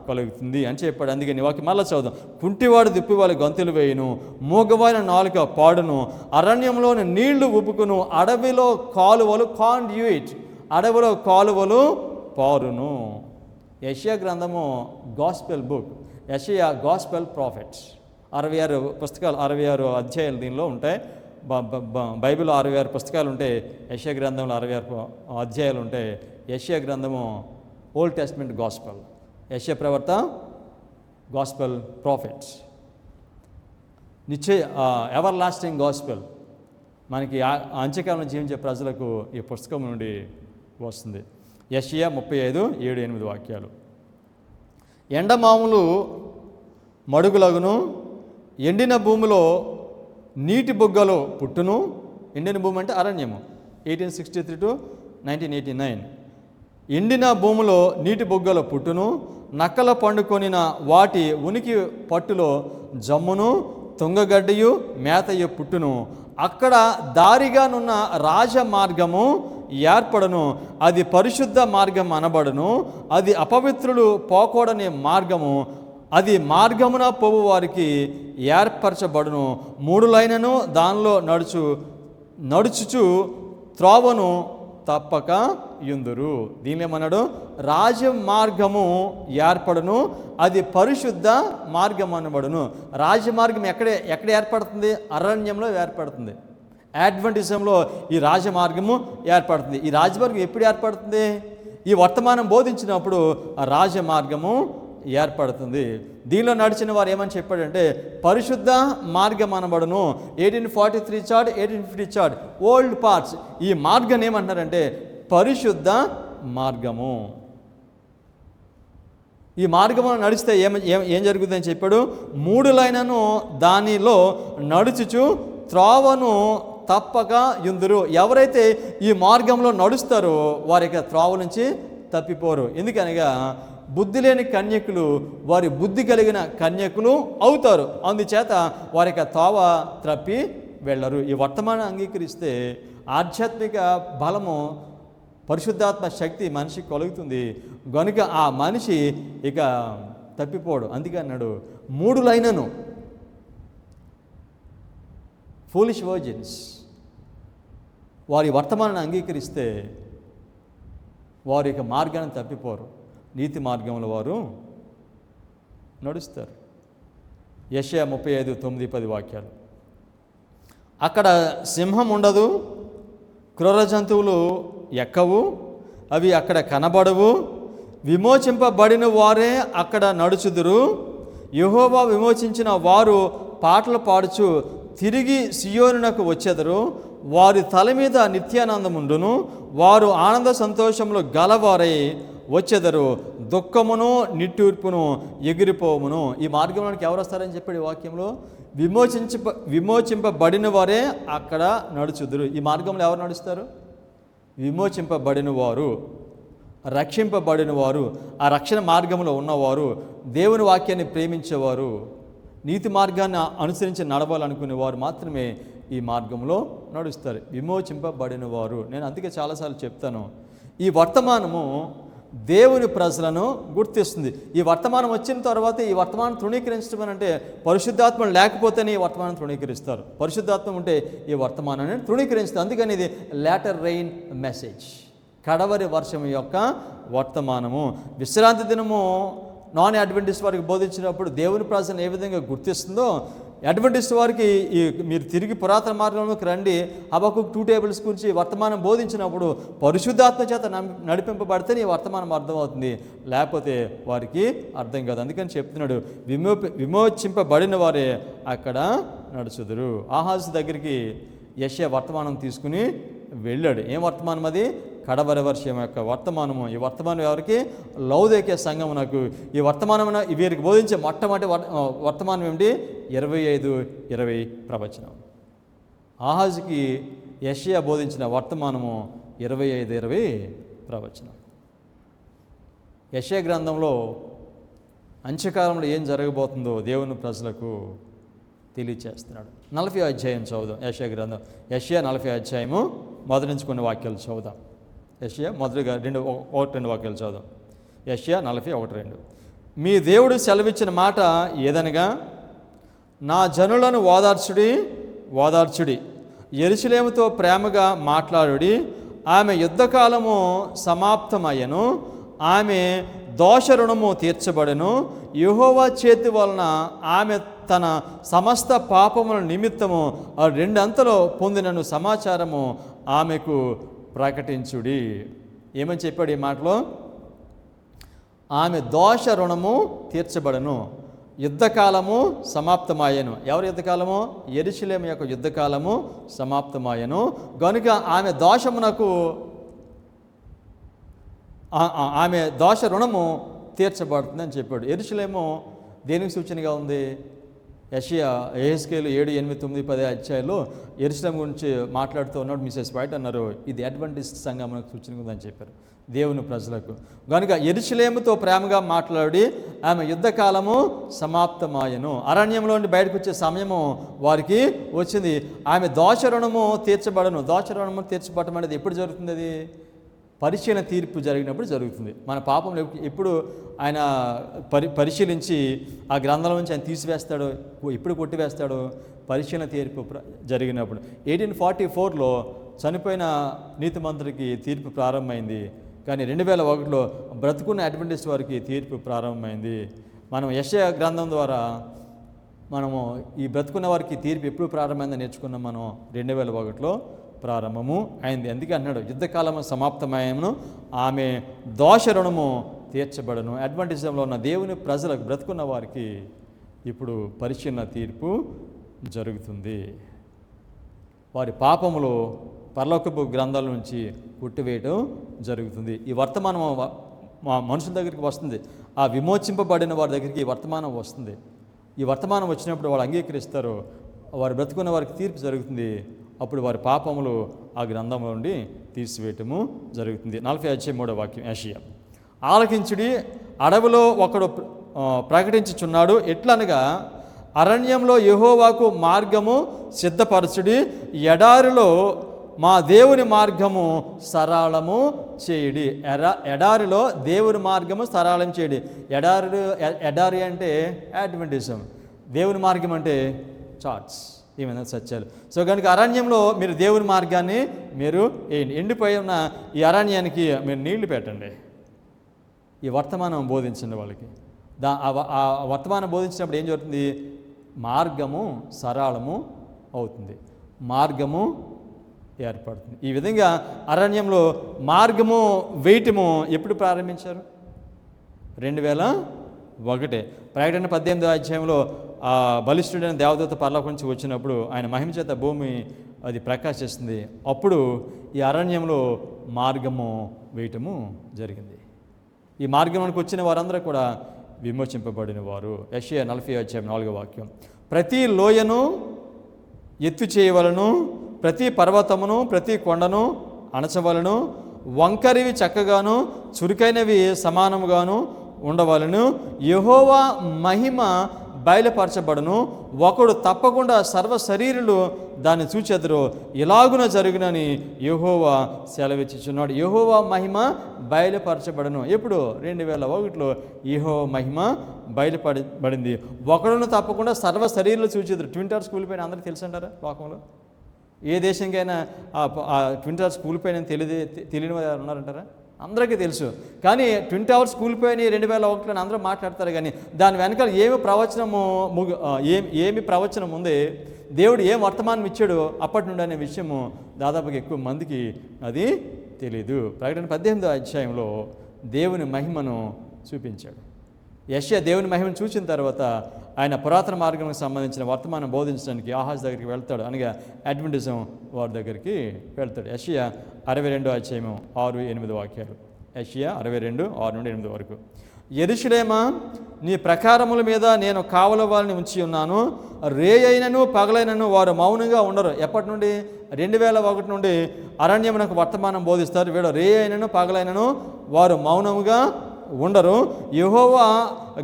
కలుగుతుంది అని చెప్పాడు. అందుకని వాకి మళ్ళీ చదువుదాం. కుంటివాడు దిప్పివాళ్ళ గొంతులు వేయును, మూగవాని నాలుక పాడును, అరణ్యంలోని నీళ్లు ఉప్పుకును, అడవిలో కాలువలు కాండ్యూయిట్, అడవిలో కాలువలు పారును. యెషయా గ్రంథము గాస్పెల్ బుక్, యెషయా గాస్పెల్ ప్రాఫిట్స్. 66 పుస్తకాలు, 66 అధ్యాయాలు దీనిలో ఉంటాయి. బైబిల్లో 66 పుస్తకాలు ఉంటాయి, యెషయా గ్రంథంలో 66 అధ్యాయాలు ఉంటాయి. యెషయా గ్రంథము ఓల్డ్ టెస్ట్మెంట్ గాస్పెల్, యెషయా ప్రవక్త gospel profits, ever lasting gospel. మనకి అంత్యకాలం జీవించే ప్రజలకు ఈ పుస్తకం నుండి వస్తుంది. యెషయా 35, 7, 8 వాక్యాలు. ఎండమాములు మడుగులగును, ఎండిన భూమిలో నీటి బుగ్గలు పుట్టును. ఎండిన భూమి అంటే అరణ్యము. 1863 to 1989. ఎండిన భూమిలో నీటి బుగ్గలు పుట్టును, నక్కల పండుకొనిన వాటి ఉనికి పట్టులో జమ్మును, తుంగగడ్డయు మేతయు పుట్టును. అక్కడ దారిగానున్న రాజమార్గము ఏర్పడను, అది పరిశుద్ధ మార్గం అనబడును, అది అపవిత్రులు పోకూడని మార్గము, అది మార్గమున పోవు వారికి ఏర్పరచబడును. 3 లైనను దానిలో నడుచుచు త్రోవను తప్పక యుందురు. దీని ఏమన్నాడు? రాజమార్గము ఏర్పడును, అది పరిశుద్ధ మార్గం అనబడును. రాజమార్గం ఎక్కడ ఏర్పడుతుంది? అరణ్యంలో ఏర్పడుతుంది. అడ్వెంటిజంలో ఈ రాజమార్గము ఏర్పడుతుంది. ఈ రాజమార్గం ఎప్పుడు ఏర్పడుతుంది? ఈ వర్తమానం బోధించినప్పుడు ఆ రాజమార్గము ఏర్పడుతుంది. దీనిలో నడిచిన వారు ఏమని చెప్పాడంటే పరిశుద్ధ మార్గం అనబడును. 1843 చార్ట్, 1850 చార్ట్, ఓల్డ్ పార్ట్స్. ఈ మార్గం ఏమంటున్నారంటే పరిశుద్ధ మార్గము. ఈ మార్గము నడిస్తే ఏం జరుగుతుందని చెప్పాడు? 3 లైనను దానిలో నడుచుచు త్రోవను తప్పక యుందురు. ఎవరైతే ఈ మార్గంలో నడుస్తారో వారికి త్రోవ నుంచి తప్పిపోరు. ఎందుకనగా బుద్ధి లేని కన్యకులు వారి బుద్ధి కలిగిన కన్యకులు అవుతారు. అందుచేత వారికి త్రోవ తప్పి వెళ్ళరు. ఈ వర్తమానం అంగీకరిస్తే ఆధ్యాత్మిక బలము పరిశుద్ధాత్మ శక్తి మనిషికి కలుగుతుంది కనుక ఆ మనిషి ఇక తప్పిపోడు. అందుకే అన్నాడు 3 లైనను ఫూలిష్ వర్జిన్స్ వారి వర్తమానాన్ని అంగీకరిస్తే వారి యొక్క మార్గాన్ని తప్పిపోరు, నీతి మార్గంలో వారు నడుస్తారు. యెషయా 35:9-10 వాక్యాలు. అక్కడ సింహం ఉండదు, క్రూర జంతువులు ఎక్కవు, అవి అక్కడ కనబడవు, విమోచింపబడిన వారే అక్కడ నడుచుదురు, యెహోవా విమోచించిన వారు పాటలు పాడుచు తిరిగి సియోనునకు వచ్చెదరు, వారి తల మీద నిత్యానందముండును, వారు ఆనంద సంతోషములు గలవారై వచ్చెదరు, దుఃఖమును నిట్టూర్పును ఎగిరిపోవును. ఈ మార్గంలోనికి ఎవరు వస్తారని చెప్పాడు ఈ వాక్యంలో? విమోచింపబడిన వారే అక్కడ నడుచుదురు. ఈ మార్గంలో ఎవరు నడుస్తారు? విమోచింపబడిన వారు, రక్షింపబడిన వారు, ఆ రక్షణ మార్గంలో ఉన్నవారు, దేవుని వాక్యాన్ని ప్రేమించేవారు, నీతి మార్గాన్ని అనుసరించి నడవాలనుకునే వారు మాత్రమే ఈ మార్గంలో నడుస్తారు. విమోచింపబడిన వారు. నేను అందుకే చాలాసార్లు చెప్తాను, ఈ వర్తమానము దేవుని ప్రజలను గుర్తిస్తుంది. ఈ వర్తమానం వచ్చిన తర్వాత ఈ వర్తమానం తృణీకరించడం అంటే పరిశుద్ధాత్మ లేకపోతేనే ఈ వర్తమానం తృణీకరిస్తారు. పరిశుద్ధాత్మ ఉంటే ఈ వర్తమానాన్ని తృణీకరిస్తారు. అందుకని ఇది లేటర్ రెయిన్ మెసేజ్, కడవరి వర్షం యొక్క వర్తమానము. విశ్రాంతి దినము నాన్ అడ్వెంటిస్ట్ వారికి బోధించినప్పుడు దేవుని ప్రజలను ఏ విధంగా గుర్తిస్తుందో, అడ్వెంటిస్ట్ వారికి మీరు తిరిగి పురాతన మార్గంలోకి రండి, హబక్కూకు 2 టేబుల్స్ గురించి వర్తమానం బోధించినప్పుడు పరిశుద్ధాత్మ చేత నడిపింపబడితేనే ఈ వర్తమానం అర్థమవుతుంది, లేకపోతే వారికి అర్థం కాదు. అందుకని చెప్తున్నాడు, విమోచింపబడిన వారే అక్కడ నడుచుదురు. ఆహాజు దగ్గరికి యెషయా వర్తమానం తీసుకుని వెళ్ళాడు. ఏం వర్తమానం అది? కడవరి వర్షం యొక్క వర్తమానము. ఈ వర్తమానం ఎవరికి? లౌదీకీయ సంఘమునకు. ఈ వర్తమానం వీరికి బోధించే మొట్టమొదటి వర్తమానం ఏమిటి? 25:20 ప్రవచనం. ఆహాజుకి యెషయా బోధించిన వర్తమానము 25:20 ప్రవచనం. యెషయా గ్రంథంలో అంత్యకాలంలో ఏం జరగబోతుందో దేవుని ప్రజలకు తెలియచేస్తున్నాడు. 40వ అధ్యాయం చదువుదాం. యెషయా గ్రంథం, యెషయా 40వ అధ్యాయము మొదటి నుంచి కొన్ని వాక్యాలు చదువుదాం. యెషయా మొదటిగా 1-2 వాక్యాలు చదువుదాం. యెషయా 40:1-2. మీ దేవుడు సెలవిచ్చిన మాట ఏదనగా, నా జనులను ఓదార్చుడి, యెరూషలేముతో ప్రేమగా మాట్లాడుడి, ఆమె యుద్ధకాలము సమాప్తమయ్యను, ఆమె దోష రుణము తీర్చబడెను, యెహోవా చేతి వలన ఆమె తన సమస్త పాపముల నిమిత్తము 2 అంతలు పొందినను సమాచారము ఆమెకు ప్రకటించుడి. ఏమని చెప్పాడు ఈ మాటలో? ఆమె దోష రుణము తీర్చబడను, యుద్ధకాలము సమాప్తమాయను. ఎవరి యుద్ధకాలము? యెరూషలేము యొక్క యుద్ధకాలము సమాప్తమాయను గనుక ఆమె దోషమునకు ఆమె దోష రుణము తీర్చబడుతుందని చెప్పాడు. యెరూషలేము దేనికి సూచనగా ఉంది? యెషయా యెహెజ్కేలు 7, 8, 9, 10 అధ్యాయాల్లో యెరూషలేము గురించి మాట్లాడుతూ ఉన్నాడు. మిసెస్ వైట్ అన్నారు, ఇది అడ్వెంటిస్ట్ సంఘమునకు సూచనగా ఉందని చెప్పారు, దేవుని ప్రజలకు. కనుక యెరూషలేముతో ప్రేమగా మాట్లాడి ఆమె యుద్ధకాలము సమాప్తమాయను. అరణ్యంలో నుండి బయటకు వచ్చే సమయము వారికి వచ్చింది. ఆమె దోష రుణము తీర్చబడను. దోష రుణము తీర్చబడటం అనేది ఎప్పుడు జరుగుతుంది? అది పరిశీలన తీర్పు జరిగినప్పుడు జరుగుతుంది. మన పాపం ఎప్పుడు ఆయన పరిశీలించి ఆ గ్రంథంలో నుంచి ఆయన తీసివేస్తాడు, ఎప్పుడు కొట్టివేస్తాడు? పరిశీలన తీర్పు జరిగినప్పుడు. 1844లో చనిపోయిన నీతిమంతుడికి తీర్పు ప్రారంభమైంది, కానీ 2001లో బ్రతుకున్న అడ్వెంటిస్ట్ వారికి తీర్పు ప్రారంభమైంది. మనం యెషయా గ్రంథం ద్వారా మనము ఈ బ్రతుకున్న వారికి తీర్పు ఎప్పుడు ప్రారంభమైందని నేర్చుకున్నాం. మనం 2001లో ప్రారంభము అయింది. అందుకే అన్నాడు, యుద్ధకాలము సమాప్తమయ్యను, ఆమె దోష రుణము తీర్చబడను. అడ్వెంటిజంలో ఉన్న దేవుని ప్రజలకు, బ్రతుకున్న వారికి ఇప్పుడు పరిశీలన తీర్పు జరుగుతుంది. వారి పాపములు పరలోకపు గ్రంథాల నుంచి పుట్టివేయడం జరుగుతుంది. ఈ వర్తమానం మా మనుషుల దగ్గరికి వస్తుంది. ఆ విమోచింపబడిన వారి దగ్గరికి ఈ వర్తమానం వస్తుంది. ఈ వర్తమానం వచ్చినప్పుడు వాళ్ళు అంగీకరిస్తారు, వారు బ్రతుకున్న వారికి తీర్పు జరుగుతుంది. అప్పుడు వారి పాపములు ఆ గ్రంథం నుండి తీసివేయటము జరుగుతుంది. 40:3 వాక్యం. యెషయా, ఆలకించుడి, అడవిలో ఒకడు ప్రకటించుచున్నాడు, ఎట్లనగా అరణ్యంలో యెహోవాకు మార్గము సిద్ధపరచుడి, ఎడారిలో మా దేవుని మార్గము సరళము చేయుడి. ఎడారిలో దేవుని మార్గము సరళం చేయుడి. ఎడారి అంటే అడ్వెంటిజం, దేవుని మార్గం అంటే చార్ట్స్, ఏమైనా సత్యాలు. సో కనుక అరణ్యంలో మీరు దేవుని మార్గాన్ని మీరు ఎండిపోయి ఉన్న ఈ అరణ్యానికి మీరు నీళ్లు పెట్టండి. ఈ వర్తమానం బోధించండి వాళ్ళకి. ఆ వర్తమానం బోధించినప్పుడు ఏం జరుగుతుంది? మార్గము సరళము అవుతుంది, మార్గము ఏర్పడుతుంది. ఈ విధంగా అరణ్యంలో మార్గము వేయటము ఎప్పుడు ప్రారంభించారు? 2001. ప్రకటన 18వ అధ్యాయంలో బలిష్ఠుడైన దేవదూత పరలోకం నుంచి వచ్చినప్పుడు ఆయన మహిమ చేత భూమి అది ప్రకాశిస్తుంది. అప్పుడు ఈ అరణ్యంలో మార్గము వేయటము జరిగింది. ఈ మార్గంలోకి వచ్చిన వారందరూ కూడా విమోచింపబడిన వారు. యెషయా 40:4 ప్రతి లోయను ఎత్తు చేయవలను, ప్రతి పర్వతమును ప్రతి కొండను అణచవలను, వంకరివి చక్కగాను చురుకైనవి సమానముగాను ఉండవలను. యెహోవా మహిమ బయలుపరచబడును, ఒకడు తప్పకుండా సర్వ శరీరులు దాన్ని చూచెదరు, ఇలాగున జరుగునని యెహోవా సెలవిచ్చుచున్నాడు. యెహోవా మహిమ బయలుపరచబడును. ఎప్పుడు? 2001లో యెహోవా మహిమ బయలుపడబడింది. ఒకడును తప్పకుండా సర్వ శరీరులు చూచెదరు. ట్విన్ టవర్స్ కూలిపోయిన అందరికీ తెలుసు అంటారా? లోకంలో ఏ దేశంకైనా ట్విన్ టవర్స్ కూలిపోయిన తెలియని వారు ఉన్నారంటారా? అందరికీ తెలుసు. కానీ ట్విన్ టవర్స్ కూలిపోయిన 2001లో అందరూ మాట్లాడతారు. కానీ దాని వెనకాల ఏమి ప్రవచనం ఉంది, దేవుడు ఏం వర్తమానం ఇచ్చాడో అప్పటి నుండి అనే విషయము దాదాపుగా ఎక్కువ మందికి అది తెలీదు. ప్రకటన 18వ అధ్యాయంలో దేవుని మహిమను చూపించాడు. యెషయా దేవుని మహిమను చూసిన తర్వాత ఆయన పురాతన మార్గానికి సంబంధించిన వర్తమానం బోధించడానికి ఆహాజ్ దగ్గరికి వెళ్తాడు, అనగా అడ్వెంటిజం వారి దగ్గరికి వెళ్తాడు. యెషయా 62:6-8 యెషయా 62:6-8 వరకు. యెరూషలేమా, నీ ప్రకారముల మీద నేను కావలి వారిని ఉంచి ఉన్నాను, రేయైనను పగలైనను వారు మౌనంగా ఉండరు. ఎప్పటి నుండి? 2001 నుండి అరణ్యమునకు వర్తమానం బోధిస్తారు. వీడు రేయైనను పగలైనను వారు మౌనముగా ఉండరు. యెహోవా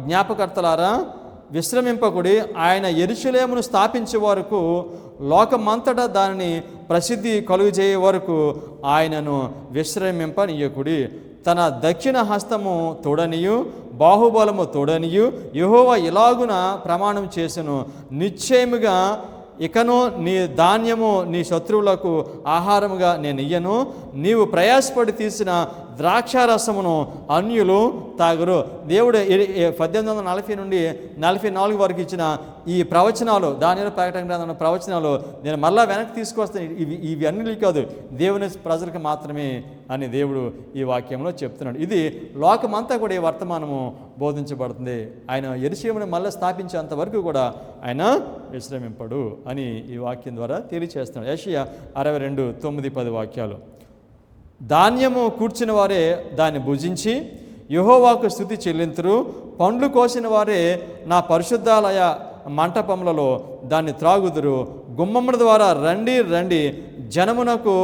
జ్ఞాపకర్తలారా, విశ్రమింపకుడి. ఆయన యెరూషలేమును స్థాపించే వరకు, లోకమంతటా దానిని ప్రసిద్ధి కలుగజేయ వరకు ఆయనను విశ్రమింపనీయకుడి. తన దక్షిణ హస్తము తోడనియు బాహుబలము తోడనియు యెహోవా ఇలాగున ప్రమాణం చేసెను, నిశ్చయముగా ఇకను నీ ధాన్యము నీ శత్రువులకు ఆహారముగా నేను ఇయ్యను, నీవు ప్రయాసపడి తీసిన ద్రాక్షారసమును అన్యులు తాగరు. దేవుడు 1840 నుండి 44 వరకు ఇచ్చిన ఈ ప్రవచనాలు, దానిలో ప్రకటన గ్రంథంలో ప్రవచనాలు నేను మళ్ళా వెనక్కి తీసుకొస్తాను. ఇవి అన్నిలు కాదు, దేవుని ప్రజలకు మాత్రమే అని దేవుడు ఈ వాక్యంలో చెప్తున్నాడు. ఇది లోకమంతా కూడా ఈ వర్తమానము బోధించబడుతుంది. ఆయన యెరూషలేమును మళ్ళీ స్థాపించేంత వరకు కూడా ఆయన విశ్రమింపడు అని ఈ వాక్యం ద్వారా తెలియచేస్తున్నాడు. యెషయా 62:9-10 ధాన్యము కూర్చిన వారే దాన్ని భుజించి యెహోవాకు స్తుతి చెల్లింతురు, పండ్లు కోసిన వారే నా పరిశుద్ధాలయ మంటపములలో దాన్ని త్రాగుదురు. గుమ్మముల ద్వారా రండి రండి, జనమునకు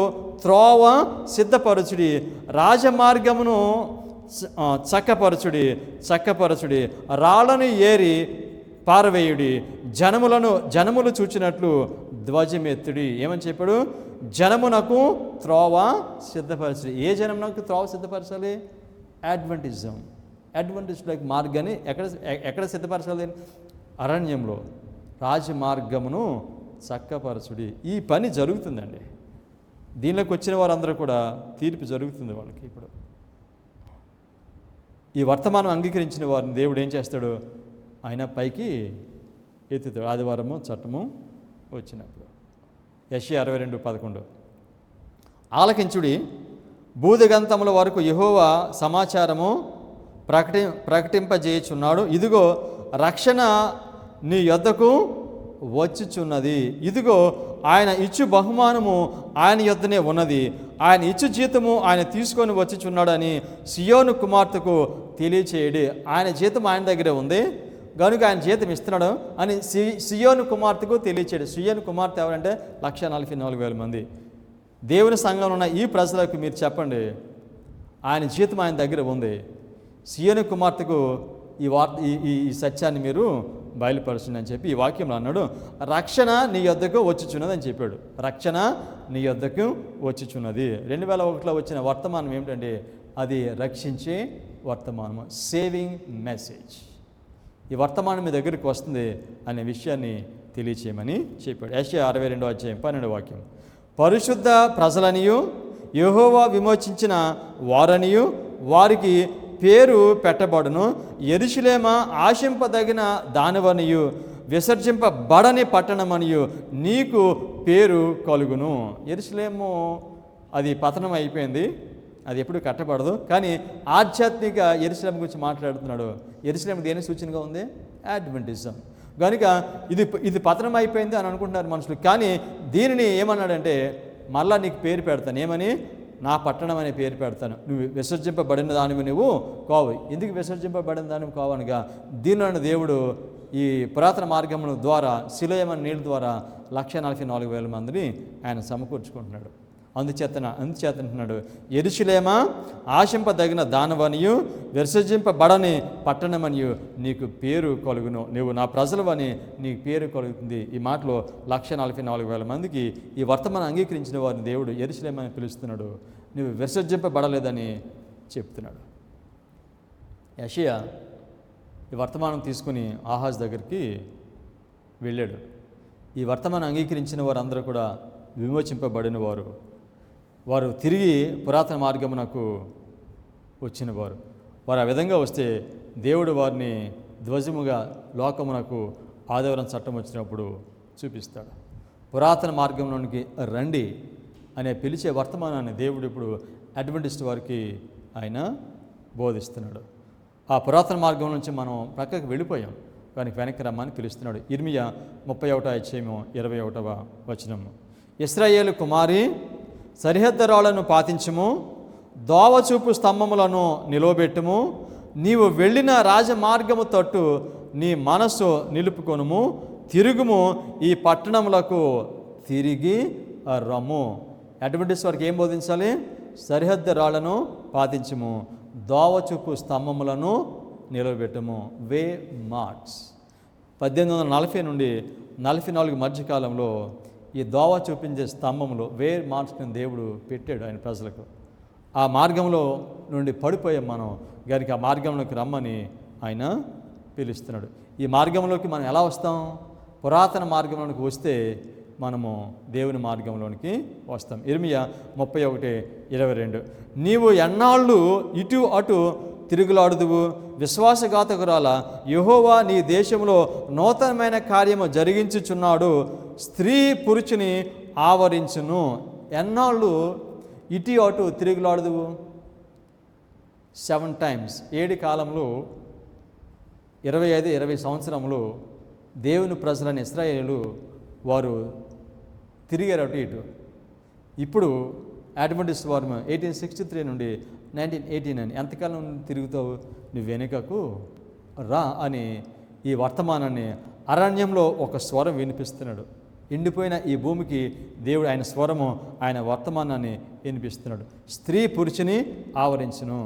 త్రోవ సిద్ధపరచుడి, రాజమార్గమును చక్కపరచుడి, రాళ్ళను ఏరి పారవేయుడి, జనములు చూచినట్లు ధ్వజమెత్తుడి. ఏమని చెప్పాడు? జనమునకు త్రోవ సిద్ధపరచాలి. ఏ జనమునకు త్రోవ సిద్ధపరచాలి? అడ్వెంటిస్టులకు మార్గాన్ని ఎక్కడ సిద్ధపరచాలి? అరణ్యంలో రాజమార్గమును చక్కపరచుడి. ఈ పని జరుగుతుందండి. దీనిలోకి వచ్చిన వారందరూ కూడా తీర్పు జరుగుతుంది వాళ్ళకి. ఇప్పుడు ఈ వర్తమానం అంగీకరించిన వారిని దేవుడు ఏం చేస్తాడు? ఆయన పైకి ఎత్తుతాడు. ఆదివారము చట్టము వచ్చినప్పుడు. యెషయా 62:11 ఆలకించుడి, భూదిగంతముల వరకు యెహోవా సమాచారము ప్రకటింపజేయుచున్నాడు. ఇదిగో రక్షణ నీ యొద్దకు వచ్చుచున్నది, ఇదిగో ఆయన ఇచ్చు బహుమానము ఆయన యొద్దనే ఉన్నది, ఆయన ఇచ్చు జీతము ఆయన తీసుకొని వచ్చుచున్నాడని సియోను కుమార్తెకు తెలియచేయడి. ఆయన జీతం ఆయన దగ్గరే ఉంది కనుక ఆయన జీతం ఇస్తున్నాడు అని సియోను కుమార్తెకు తెలియచేయడు. సియోను కుమార్తె ఎవరంటే 144,000 మంది. దేవుని సంఘంలో ఉన్న ఈ ప్రజలకు మీరు చెప్పండి, ఆయన జీతం ఆయన దగ్గర ఉంది. సియోను కుమార్తెకు ఈ సత్యాన్ని మీరు బయలుపరుచును అని చెప్పి ఈ వాక్యంలో అన్నాడు. రక్షణ నీ యొద్దకు వచ్చుచున్నది అని చెప్పాడు. రక్షణ నీ యొద్దకు వచ్చుచున్నది. 2001లో వచ్చిన వర్తమానం ఏమిటంటే అది రక్షించే వర్తమానము, సేవింగ్ మెసేజ్. ఈ వర్తమానం మీ దగ్గరికి వస్తుంది అనే విషయాన్ని తెలియచేయమని చెప్పాడు. యెషయా 62:12 వాక్యం. పరిశుద్ధ ప్రజలనియు యెహోవా విమోచించిన వారనియు వారికి పేరు పెట్టబడును. యెరూషలేమా ఆశింపదగిన దానవనియు విసర్జింపబడని పట్టణమనియు నీకు పేరు కలుగును. యెరూషలేము అది పతనం అయిపోయింది, అది ఎప్పుడు కట్టబడదు. కానీ ఆధ్యాత్మిక యెరూషలేము గురించి మాట్లాడుతున్నాడు. యెరూషలేము దేని సూచనగా ఉంది? అడ్వెంటిజం. కనుక ఇది పతనం అయిపోయింది అని అనుకుంటున్నారు మనుషులు. కానీ దీనిని ఏమన్నాడంటే మళ్ళా నీకు పేరు పెడతాను. ఏమని? నా పట్టణం అనే పేరు పెడతాను. నువ్వు విసర్జింపబడిన దానివి నువ్వు కావు. ఎందుకు విసర్జింపబడిన దానివి కావనగా దీనిలో దేవుడు ఈ పురాతన మార్గముల ద్వారా శిలోయమని నీళ్ళ ద్వారా 144,000 మందిని ఆయన సమకూర్చుకుంటున్నాడు. అందుచేత అంటున్నాడు, యెరూషలేమా ఆశింపదగిన దానవనియు విసర్జింపబడని పట్టణమనియు నీకు పేరు కలుగును. నువ్వు నా ప్రజలవని నీకు పేరు కలుగుతుంది. ఈ మాటలో 144,000 మందికి ఈ వర్తమానం అంగీకరించిన వారిని దేవుడు యెరూషలేమా అని పిలుస్తున్నాడు. నువ్వు విసర్జింపబడలేదని చెప్తున్నాడు. యెషయా ఈ వర్తమానం తీసుకుని ఆహాజ్ దగ్గరికి వెళ్ళాడు. ఈ వర్తమానం అంగీకరించిన వారందరూ కూడా విమోచింపబడిన వారు, వారు తిరిగి పురాతన మార్గమునకు వచ్చిన వారు. వారు ఆ విధంగా వస్తే దేవుడు వారిని ధ్వజముగా లోకమునకు ఆదివారం చట్టం వచ్చినప్పుడు చూపిస్తాడు. పురాతన మార్గంలోనికి రండి అనే పిలిచే వర్తమానాన్ని దేవుడు ఇప్పుడు అడ్వెంటిస్ట్ వారికి ఆయన బోధిస్తున్నాడు. ఆ పురాతన మార్గం నుంచి మనం ప్రక్కకి వెళ్ళిపోయాం, కానీ వెనక్కి రమ్మని పిలుస్తున్నాడు. ఇర్మియా 31:21 ఇశ్రాయేలు కుమారి, సరిహద్దు రాళ్లను పాతించుము, దోవచూపు స్తంభములను నిలవబెట్టుము, నీవు వెళ్ళిన రాజమార్గము తట్టు నీ మనస్సు నిలుపుకొనుము, తిరుగుము, ఈ పట్టణములకు తిరిగి రమ్ము. అడ్వెంటిస్ట్ వారికి ఏం బోధించాలి? సరిహద్దు రాళ్లను పాతించుము, దోవచూపు స్తంభములను నిలవబెట్టుము. వే మార్క్స్ 1840 నుండి 44 మధ్యకాలంలో ఈ దోవ చూపించే స్తంభంలో వేర్ మార్క్స్ని దేవుడు పెట్టాడు ఆయన ప్రజలకు. ఆ మార్గంలో నుండి పడిపోయాం మనం, గారికి ఆ మార్గంలోకి రమ్మని ఆయన పిలుస్తున్నాడు. ఈ మార్గంలోకి మనం ఎలా వస్తాం? పురాతన మార్గంలోనికి వస్తే మనము దేవుని మార్గంలోనికి వస్తాం. ఇర్మియా 31:22 నీవు ఎన్నాళ్ళు ఇటు అటు తిరుగులాడుదువు, విశ్వాసఘాతకురాల, యెహోవా నీ దేశంలో నూతనమైన కార్యము జరిగించుచున్నాడు, స్త్రీ పురుషుని ఆవరించును. ఎన్నాళ్ళు ఇటు అటు తిరుగులాడుదువు? 7 times. 7 కాలంలో 25-20 సంవత్సరములు దేవుని ప్రజలని ఇశ్రాయేలు వారు తిరిగారు అటు ఇటు. ఇప్పుడు అడ్వెంటిస్ట్ వారు 1863 నుండి 1989 ఎంతకాలం తిరుగుతావు? నువ్వు వెనుకకు రా అని ఈ వర్తమానాన్ని అరణ్యంలో ఒక స్వరం వినిపిస్తున్నాడు. ఎండిపోయిన ఈ భూమికి దేవుడు ఆయన స్వరము, ఆయన వర్తమానాన్ని వినిపిస్తున్నాడు. స్త్రీ పురుషుని ఆవరించును.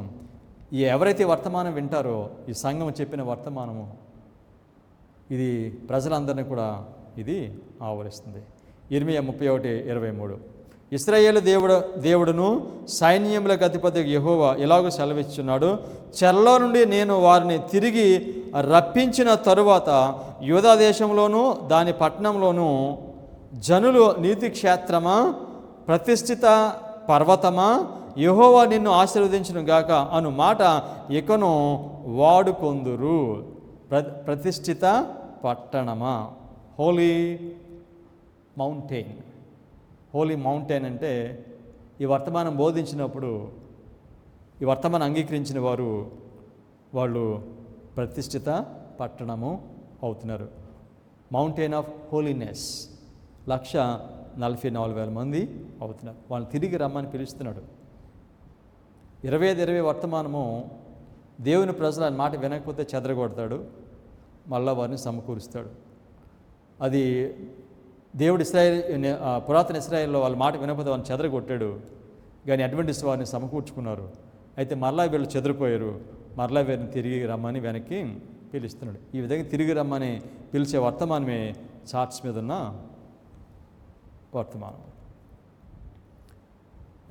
ఈ ఎవరైతే వర్తమానం వింటారో, ఈ సంఘం చెప్పిన వర్తమానము ఇది ప్రజలందరినీ కూడా ఇది ఆవరిస్తుంది. ఇర్మియా 31:23 ఇశ్రాయేలు దేవుడును సైన్యములకు అధిపతి యెహోవా ఇలాగ సెలవిస్తున్నాడు, చెరలో నుండి నేను వారిని తిరిగి రప్పించిన తరువాత యూదా దేశంలోనూ దాని పట్టణంలోనూ జనులు నీతి క్షేత్రమా, ప్రతిష్ఠిత పర్వతమా, యెహోవా నిన్ను ఆశీర్వదించును గాక అను మాట ఇకను వాడుకొందురు. ప్రతిష్ఠిత పట్టణమా, హోలీ మౌంటైన్. హోలీ మౌంటైన్ అంటే ఈ వర్తమానం బోధించినప్పుడు, ఈ వర్తమానం అంగీకరించిన వారు వాళ్ళు ప్రతిష్ఠిత పట్టణము అవుతున్నారు. మౌంటైన్ ఆఫ్ హోలీనెస్ 144,000 మంది అవుతున్నారు. వాళ్ళు తిరిగి రమ్మని పిలుస్తున్నాడు. 25-20 వర్తమానము దేవుని ప్రజలు ఆయన మాట వినకపోతే చెదరగొడతాడు, మళ్ళా వారిని సమకూరుస్తాడు. అది దేవుడు పురాతన ఇశ్రాయేల్లో వాళ్ళ మాట వినకపోతే వారిని చెదరగొట్టాడు, కానీ అడ్వెంటిస్ట్ వారిని సమకూర్చుకున్నారు. అయితే మరలా వీళ్ళు చెదిరిపోయారు, మరలా వీరిని తిరిగి రమ్మని వెనక్కి పిలుస్తున్నాడు. ఈ విధంగా తిరిగి రమ్మని పిలిచే వర్తమానమే చార్ట్స్ మీద ఉన్న వర్తమానం.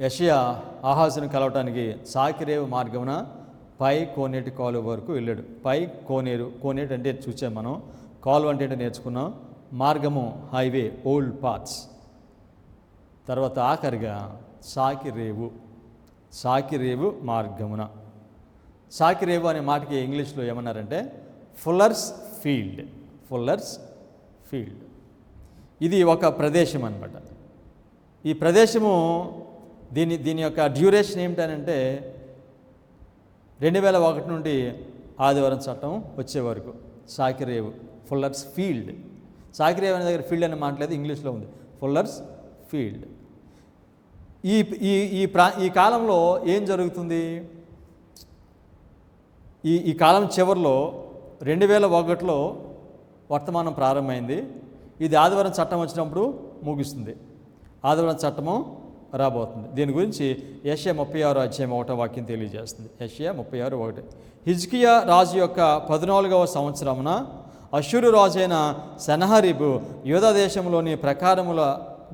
యెషయా ఆహాజును కలవటానికి సాకిరేవు మార్గమున పై కోనేటి కాలువ వరకు వెళ్ళాడు. పై కోనేరు, కోనేటి అంటే చూసాం మనం, కాలువ అంటే నేర్చుకున్నాం, మార్గము హైవే, ఓల్డ్ పాత్స్. తర్వాత ఆఖరిగా సాకిరేవు మార్గమున. సాకిరేవు అనే మాటకి ఇంగ్లీష్లో ఏమన్నారంటే ఫుల్లర్స్ ఫీల్డ్. ఇది ఒక ప్రదేశం అన్నమాట. ఈ ప్రదేశము దీని యొక్క డ్యూరేషన్ ఏమిటనంటే 2001 నుండి ఆదివారం చట్టం వచ్చే వరకు సాకిరేవు ఫుల్లర్స్ ఫీల్డ్. సాకిరేవు అనే దగ్గర ఫీల్డ్ అనే మాట్లాడేది ఇంగ్లీష్లో ఉంది, ఫుల్లర్స్ ఫీల్డ్. ఈ కాలంలో ఏం జరుగుతుంది? ఈ కాలం చివరిలో 2001లో వర్తమానం ప్రారంభమైంది. ఇది ఆదివారం చట్టం వచ్చినప్పుడు ముగుస్తుంది. ఆదివారం చట్టము రాబోతుంది. దీని గురించి యెషయా 36:1 తెలియజేస్తుంది. యెషయా 36:1. హిజ్కియా రాజు యొక్క 14వ సంవత్సరమున అష్షూరు రాజైన సెనహరీబు యూదా దేశంలోని ప్రకారముల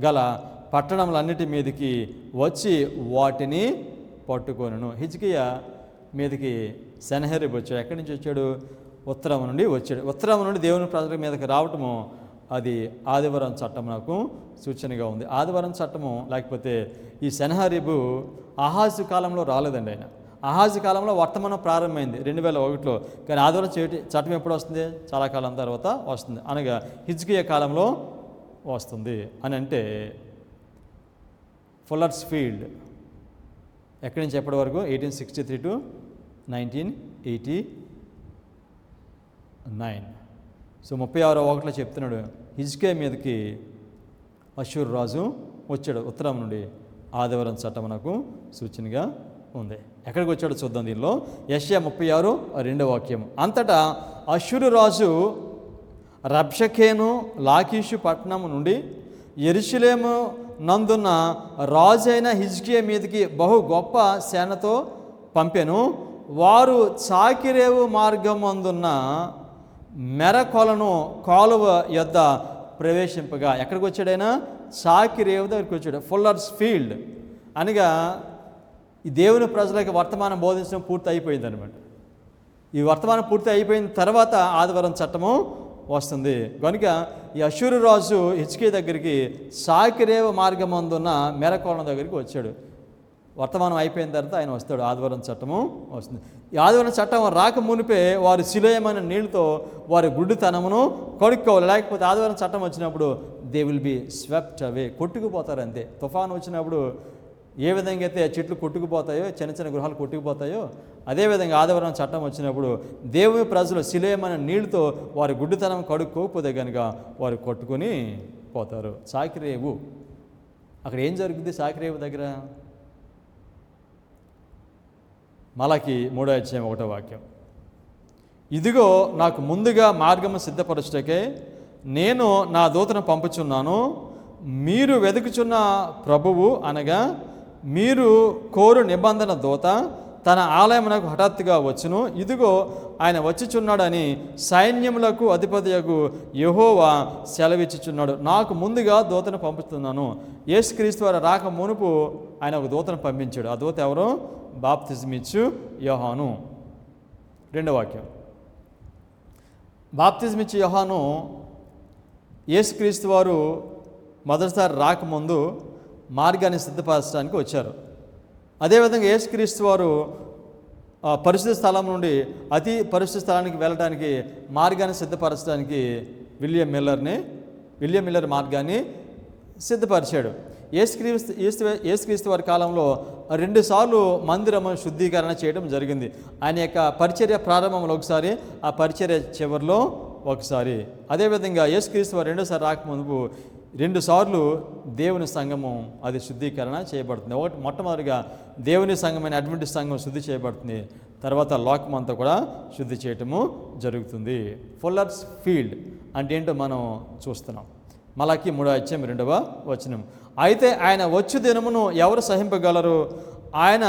గల పట్టణములన్నిటి మీదకి వచ్చి వాటిని పట్టుకొనును. హిజ్కియా మీదకి సెనహరీబు వచ్చాడు. ఎక్కడి నుంచి వచ్చాడు? ఉత్తరం నుండి వచ్చాడు. ఉత్తరం నుండి దేవుని ప్రజల మీదకి రావటము అది ఆదివారం చట్టమునకు సూచనగా ఉంది. ఆదివారం చట్టము లేకపోతే ఈ సెనహరీబు ఆహాజు కాలంలో రాలేదండి. ఆహాజు కాలంలో వర్తమానం ప్రారంభమైంది 2001లో. కానీ ఆదివారం చట్టం ఎప్పుడు వస్తుంది? చాలా కాలం తర్వాత వస్తుంది, అనగా హిజ్కియా కాలంలో వస్తుంది. అని అంటే ఫుల్లర్స్ ఫీల్డ్ ఎక్కడి నుంచి ఎప్పటి వరకు? 1863 to 1989. సో 36:1 చెప్తున్నాడు, హిజ్కియా మీదకి అష్షూరు రాజు వచ్చాడు ఉత్తరం నుండి. ఆదివారం చట్టమునకు సూచనగా ఉంది. ఎక్కడికి వచ్చాడో చూద్దాం. దీనిలో యెషయా 36:2. అంతటా అష్షూరు రాజు రబ్షకేను లాకీషు పట్టణం నుండి యెరూషలేము నందున్న రాజైన హిజ్కియా మీదకి బహు గొప్ప సేనతో పంపెను. వారు సాకిరేవు మార్గం అందున్న మెరకొలను కాలువ యొద్ద ప్రవేశింపగా. ఎక్కడికి వచ్చాడైనా? సాకిరేవు దగ్గరికి వచ్చాడు. ఫుల్లర్స్ ఫీల్డ్ అనగా ఈ దేవుని ప్రజలకు వర్తమానం బోధించడం పూర్తి అయిపోయింది అనమాట. ఈ వర్తమానం పూర్తి అయిపోయిన తర్వాత ఆదివారం చట్టము వస్తుంది. కనుక ఈ అష్షూరు రాజు హిజ్కియా దగ్గరికి సాకిరేవు మార్గం అందున్న మెరకోణం దగ్గరికి వచ్చాడు. వర్తమానం అయిపోయిన తర్వాత ఆయన వస్తాడు. ఆదివారం చట్టము వస్తుంది. ఈ ఆదివారం చట్టం రాక మునిపే వారు శిలోయమైన నీళ్ళతో వారి గుడ్డితనమును కడుక్కోవాలి. లేకపోతే ఆదివారం చట్టం వచ్చినప్పుడు దే విల్ బి స్వెప్ట్ అవే, కొట్టుకుపోతారు అంతే. తుఫాను వచ్చినప్పుడు ఏ విధంగా అయితే చెట్లు కొట్టుకుపోతాయో, చిన్న చిన్న గృహాలు కొట్టుకుపోతాయో, అదేవిధంగా ఆదివారం చట్టం వచ్చినప్పుడు దేవుని ప్రజలు శిలోయమైన నీళ్ళతో వారి గుడ్డితనం కడుక్కోకపోతే కనుక వారు కొట్టుకొని పోతారు. సాకిరేవు అక్కడ ఏం జరుగుతుంది? సాకిరేవు దగ్గర మలాకి 3:1. ఇదిగో నాకు ముందుగా మార్గము సిద్ధపరచుటకే నేను నా దూతను పంపుచున్నాను. మీరు వెతుకుచున్న ప్రభువు అనగా మీరు కోరు నిబంధన దూత తన ఆలయమునకు హఠాత్తుగా వచ్చును. ఇదిగో ఆయన వచ్చిచున్నాడని సైన్యములకు అధిపతియగు యెహోవా సెలవిచ్చుచున్నాడు. నాకు ముందుగా దూతను పంపుతున్నాను. యేసుక్రీస్తు వారు రాక మునుపు ఆయన ఒక దూతను పంపించాడు. ఆ దూత ఎవరు? బాప్తిజమిచ్చు యోహాను. 2 బాప్తిజమిచ్చు యోహాను యేసుక్రీస్తు వారు మొదటిసారి రాకముందు మార్గాన్ని సిద్ధపరచడానికి వచ్చారు. అదేవిధంగా యేసుక్రీస్తు వారు పరిశుద్ధ స్థలం నుండి అతి పరిశుద్ధ స్థలానికి వెళ్ళడానికి మార్గాన్ని సిద్ధపరచడానికి విలియం మిల్లర్ మార్గాన్ని సిద్ధపరిచాడు. యేసుక్రీస్తు వారి కాలంలో 2 సార్లు మందిరము శుద్ధీకరణ చేయడం జరిగింది. ఆయన యొక్క పరిచర్య ప్రారంభంలో ఒకసారి, ఆ పరిచర్య చివరిలో ఒకసారి. అదేవిధంగా యేసుక్రీస్తు వారు 2సారి రాకముందు 2 సార్లు దేవుని సంఘము అది శుద్ధీకరణ చేయబడుతుంది. మొట్టమొదటిగా దేవుని సంఘమైన అడ్వెంటిస్ట్ సంఘం శుద్ధి చేయబడుతుంది. తర్వాత లోకం అంతా కూడా శుద్ధి చేయటము జరుగుతుంది. ఫుల్లర్స్ ఫీల్డ్ అంటే ఏంటో మనం చూస్తున్నాం. మలాకి 3:2. అయితే ఆయన వచ్చు దినమును ఎవరు సహింపగలరు? ఆయన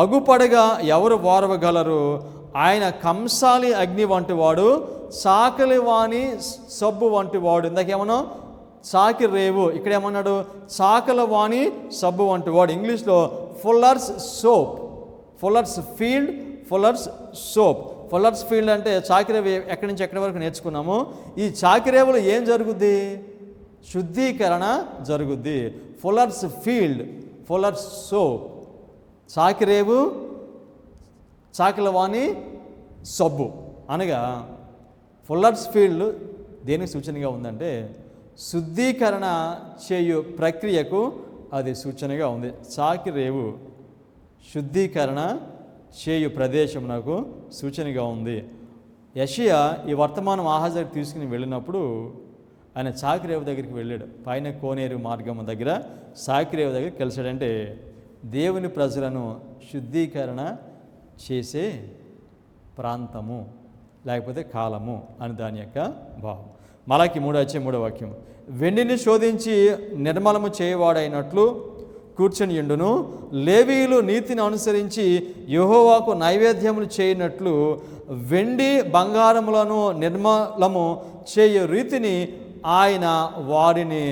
అగుపడగా ఎవరు వారవగలరు? ఆయన కంసాలి అగ్ని వంటి వాడు, చాకలి వాణి సబ్బు వంటి వాడు. ఇందాకేమన్నా చాకి రేవు, ఇక్కడ ఏమన్నాడు చాకల వాణి సబ్బు వంటి వాడు. ఇంగ్లీష్లో ఫుల్లర్స్ సోప్, ఫుల్లర్స్ ఫీల్డ్, ఫుల్లర్స్ సోప్. ఫుల్లర్స్ ఫీల్డ్ అంటే చాకిరేవు ఎక్కడి నుంచి ఎక్కడి వరకు నేర్చుకున్నాము. ఈ చాకిరేవులో ఏం జరుగుద్ది? శుద్ధీకరణ జరుగుద్ది. ఫుల్లర్స్ ఫీల్డ్, ఫుల్లర్స్ సోప్. చాకిరేవు, చాకిల వాణి సబ్బు అనగా ఫుల్లర్స్ ఫీల్డ్ దేనికి సూచనగా ఉందంటే శుద్ధీకరణ చేయు ప్రక్రియకు అది సూచనగా ఉంది. చాకిరేవు శుద్ధీకరణ చేయు ప్రదేశం నాకు సూచనగా ఉంది. యెషయా ఈ వర్తమానం ఆహాజు దగ్గర తీసుకుని వెళ్ళినప్పుడు ఆయన చాకిరేవు దగ్గరికి వెళ్ళాడు. పైన కోనేరు మార్గం దగ్గర చాకిరేవు దగ్గర కలిసాడంటే దేవుని ప్రజలను శుద్ధీకరణ చేసే ప్రాంతము లేకపోతే కాలము అని దాని యొక్క భావం. మలాకి 3:3 వెండిని శోధించి నిర్మలము చేయవాడైనట్లు కూర్చొని ఉండును, లేవీయులు నీతిని అనుసరించి యెహోవాకు నైవేద్యములు చేయనట్లు వెండి బంగారములను నిర్మలము చేయు రీతిని ఆయన వారిని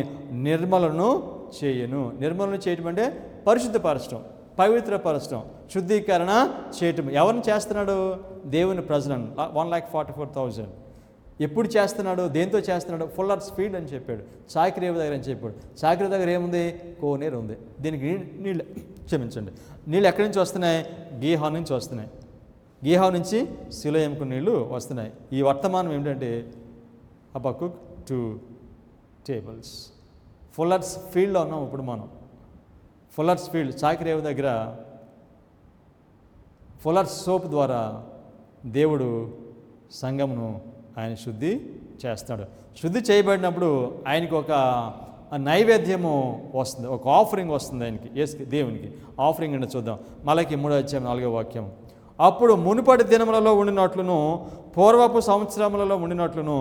నిర్మలను చేయను. నిర్మలను చేయటం అంటే పరిశుద్ధపరచడం, పవిత్రపరచడం, శుద్ధీకరణ చేయటం. ఎవరిని చేస్తున్నాడు? దేవుని ప్రజలను. 1,44,000. ఎప్పుడు చేస్తున్నాడు? దేంతో చేస్తున్నాడు? ఫుల్లర్స్ ఫీల్డ్ అని చెప్పాడు, చాకిరేవు దగ్గర అని చెప్పాడు. చాకిరేవు దగ్గర ఏముంది? కోనేరు ఉంది. దీనికి నీళ్ళు నీళ్ళు ఎక్కడి నుంచి వస్తున్నాయి? గీహా నుంచి వస్తున్నాయి. గీహా నుంచి సిలోయంకు నీళ్ళు వస్తున్నాయి. ఈ వర్తమానం ఏమిటంటే హబక్కుక్ 2 tables. ఫుల్లర్స్ ఫీల్డ్లో ఉన్నాం ఇప్పుడు మనం. ఫుల్లర్స్ ఫీల్డ్ చాకిరేవు దగ్గర ఫుల్లర్స్ సోప్ ద్వారా దేవుడు సంఘమును ఆయన శుద్ధి చేస్తాడు. శుద్ధి చేయబడినప్పుడు ఆయనకి ఒక నైవేద్యము వస్తుంది, ఒక ఆఫరింగ్ వస్తుంది ఆయనకి, దేవునికి ఆఫరింగ్ అంటే చూద్దాం. మలాకి 3:4 అప్పుడు మునుపటి దినములలో ఉండినట్లును పూర్వపు సంవత్సరములలో ఉండినట్లును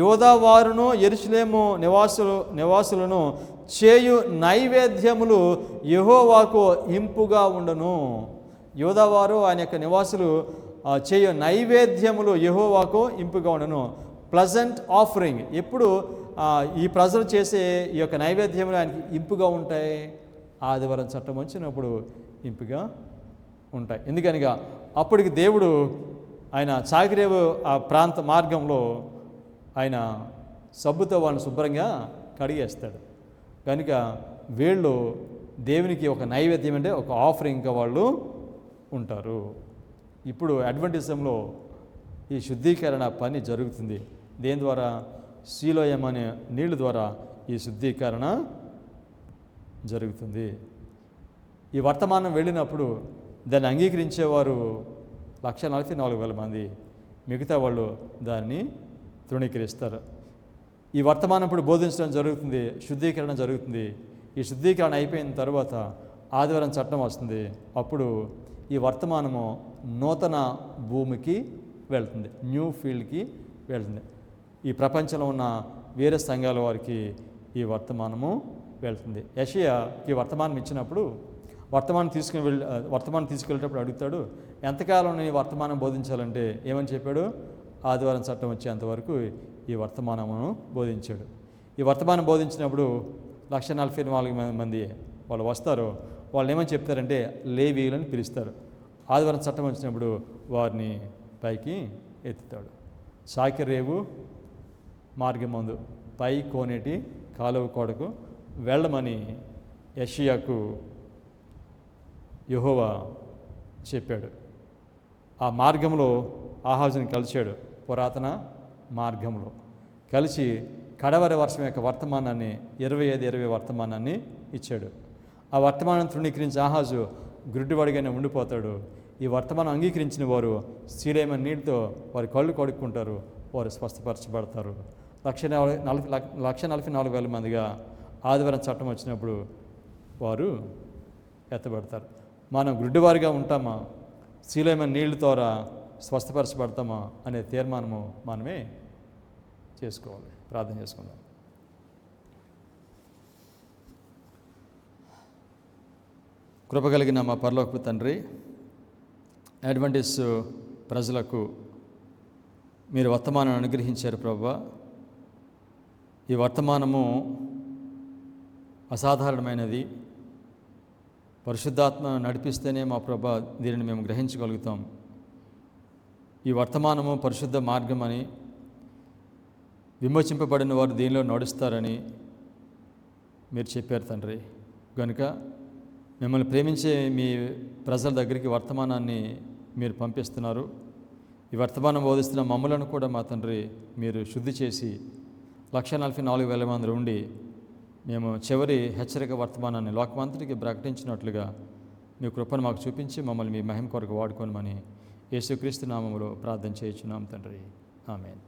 యోదావారును యెరూషలేము నివాసులను చేయు నైవేద్యములు యెహోవాకు ఇంపుగా ఉండును. యోదావారు ఆయన యొక్క నివాసులు చేయు నైవేద్యములు యెహోవాకు ఇంపుగా ఉండును. Pleasant offering. ఎప్పుడు ఈ ప్రజలు చేసే ఈ యొక్క నైవేద్యములు ఆయనకి ఇంపుగా ఉంటాయి? ఆదివారం చట్టం వచ్చినప్పుడు ఇంపుగా ఉంటాయి. ఎందుకనగా అప్పటికి దేవుడు ఆయన చాకిరేవు ఆ ప్రాంత మార్గంలో ఆయన సబ్బుతో వాళ్ళని శుభ్రంగా కడిగేస్తాడు. కనుక వీళ్ళు దేవునికి ఒక నైవేద్యం అంటే ఒక ఆఫరింగ్గా వాళ్ళు ఉంటారు. ఇప్పుడు అడ్వెంటిజంలో ఈ శుద్ధీకరణ పని జరుగుతుంది. దేని ద్వారా? సిలోయం అనే నీళ్ళ ద్వారా ఈ శుద్ధీకరణ జరుగుతుంది. ఈ వర్తమానం వెళ్ళినప్పుడు దాన్ని అంగీకరించేవారు 1,44,000 మంది. మిగతా వాళ్ళు దాన్ని తృణీకరిస్తారు. ఈ వర్తమానం ఇప్పుడు బోధించడం జరుగుతుంది, శుద్ధీకరణ జరుగుతుంది. ఈ శుద్ధీకరణ అయిపోయిన తర్వాత ఆదివారం చట్టం వస్తుంది. అప్పుడు ఈ వర్తమానము నూతన భూమికి వెళ్తుంది, న్యూ ఫీల్డ్కి వెళ్తుంది. ఈ ప్రపంచంలో ఉన్న వేరే సంఘాల వారికి ఈ వర్తమానము వెళ్తుంది. యెషయాకి వర్తమానం ఇచ్చినప్పుడు వర్తమానం తీసుకెళ్ళేటప్పుడు అడుగుతాడు, ఎంతకాలం నేను వర్తమానం బోధించాలంటే ఏమని చెప్పాడు? ఆదివారం చట్టం వచ్చేంతవరకు ఈ వర్తమానమును బోధించాడు. ఈ వర్తమానం బోధించినప్పుడు 1,44,000 మంది వాళ్ళు వస్తారు. వాళ్ళు ఏమని చెప్తారంటే లేవీయులని పిలుస్తారు. ఆదివారం చట్టం వచ్చినప్పుడు వారిని పైకి ఎత్తుతాడు. చాకిరేవు మార్గం ముందు పై కోనేటి కాలువ కొడకు వెళ్ళమని యెషయాకు యెహోవా చెప్పాడు. ఆ మార్గంలో ఆహాజుని కలిశాడు. పురాతన మార్గంలో కలిసి కడవరి వర్షం యొక్క వర్తమానాన్ని 25 వర్తమానాన్ని ఇచ్చాడు. ఆ వర్తమానం తృణీకరించి ఆహాజు గుడ్డివాడిగానే ఉండిపోతాడు. ఈ వర్తమానం అంగీకరించిన వారు సీలేమని నీటితో వారి కళ్ళు కడుక్కుంటారు, వారు స్వస్థపరచబడతారు. 1,44,000 మందిగా ఆదివారం చట్టం వచ్చినప్పుడు వారు ఎత్తబడతారు. మనం గుడ్డివారిగా ఉంటామా, సీలేమని నీళ్ళ ద్వారా స్వస్థపరచబడతామా అనే తీర్మానము మనమే చేసుకోవాలి. ప్రార్థన చేసుకుందాం. కృపగలిగిన మా పరలోకపు తండ్రి, అడ్వెంటిస్ట్ ప్రజలకు మీరు వర్తమానం అనుగ్రహించారు ప్రభువా. ఈ వర్తమానము అసాధారణమైనది. పరిశుద్ధాత్మ నడిపిస్తేనే మా ప్రభా దీనిని మేము గ్రహించగలుగుతాం. ఈ వర్తమానము పరిశుద్ధ మార్గమని, విమోచింపబడిన వారు దీనిలో నడుస్తారని మీరు చెప్పారు తండ్రి. కనుక మిమ్మల్ని ప్రేమించే మీ ప్రజల దగ్గరికి వర్తమానాన్ని మీరు పంపిస్తున్నారు. ఈ వర్తమానం బోధిస్తున్న మమ్మలను కూడా మా తండ్రి మీరు శుద్ధి చేసి 144,000 మంది ఉండి మేము చివరి హెచ్చరిక వర్తమానాన్ని లోకమంతటికి ప్రకటించినట్లుగా మీ కృపను మాకు చూపించి మమ్మల్ని మీ మహిమ కొరకు వాడుకోనమని యేసుక్రీస్తు నామములో ప్రార్థన చేయుచున్నాం తండ్రి. ఆమేన్.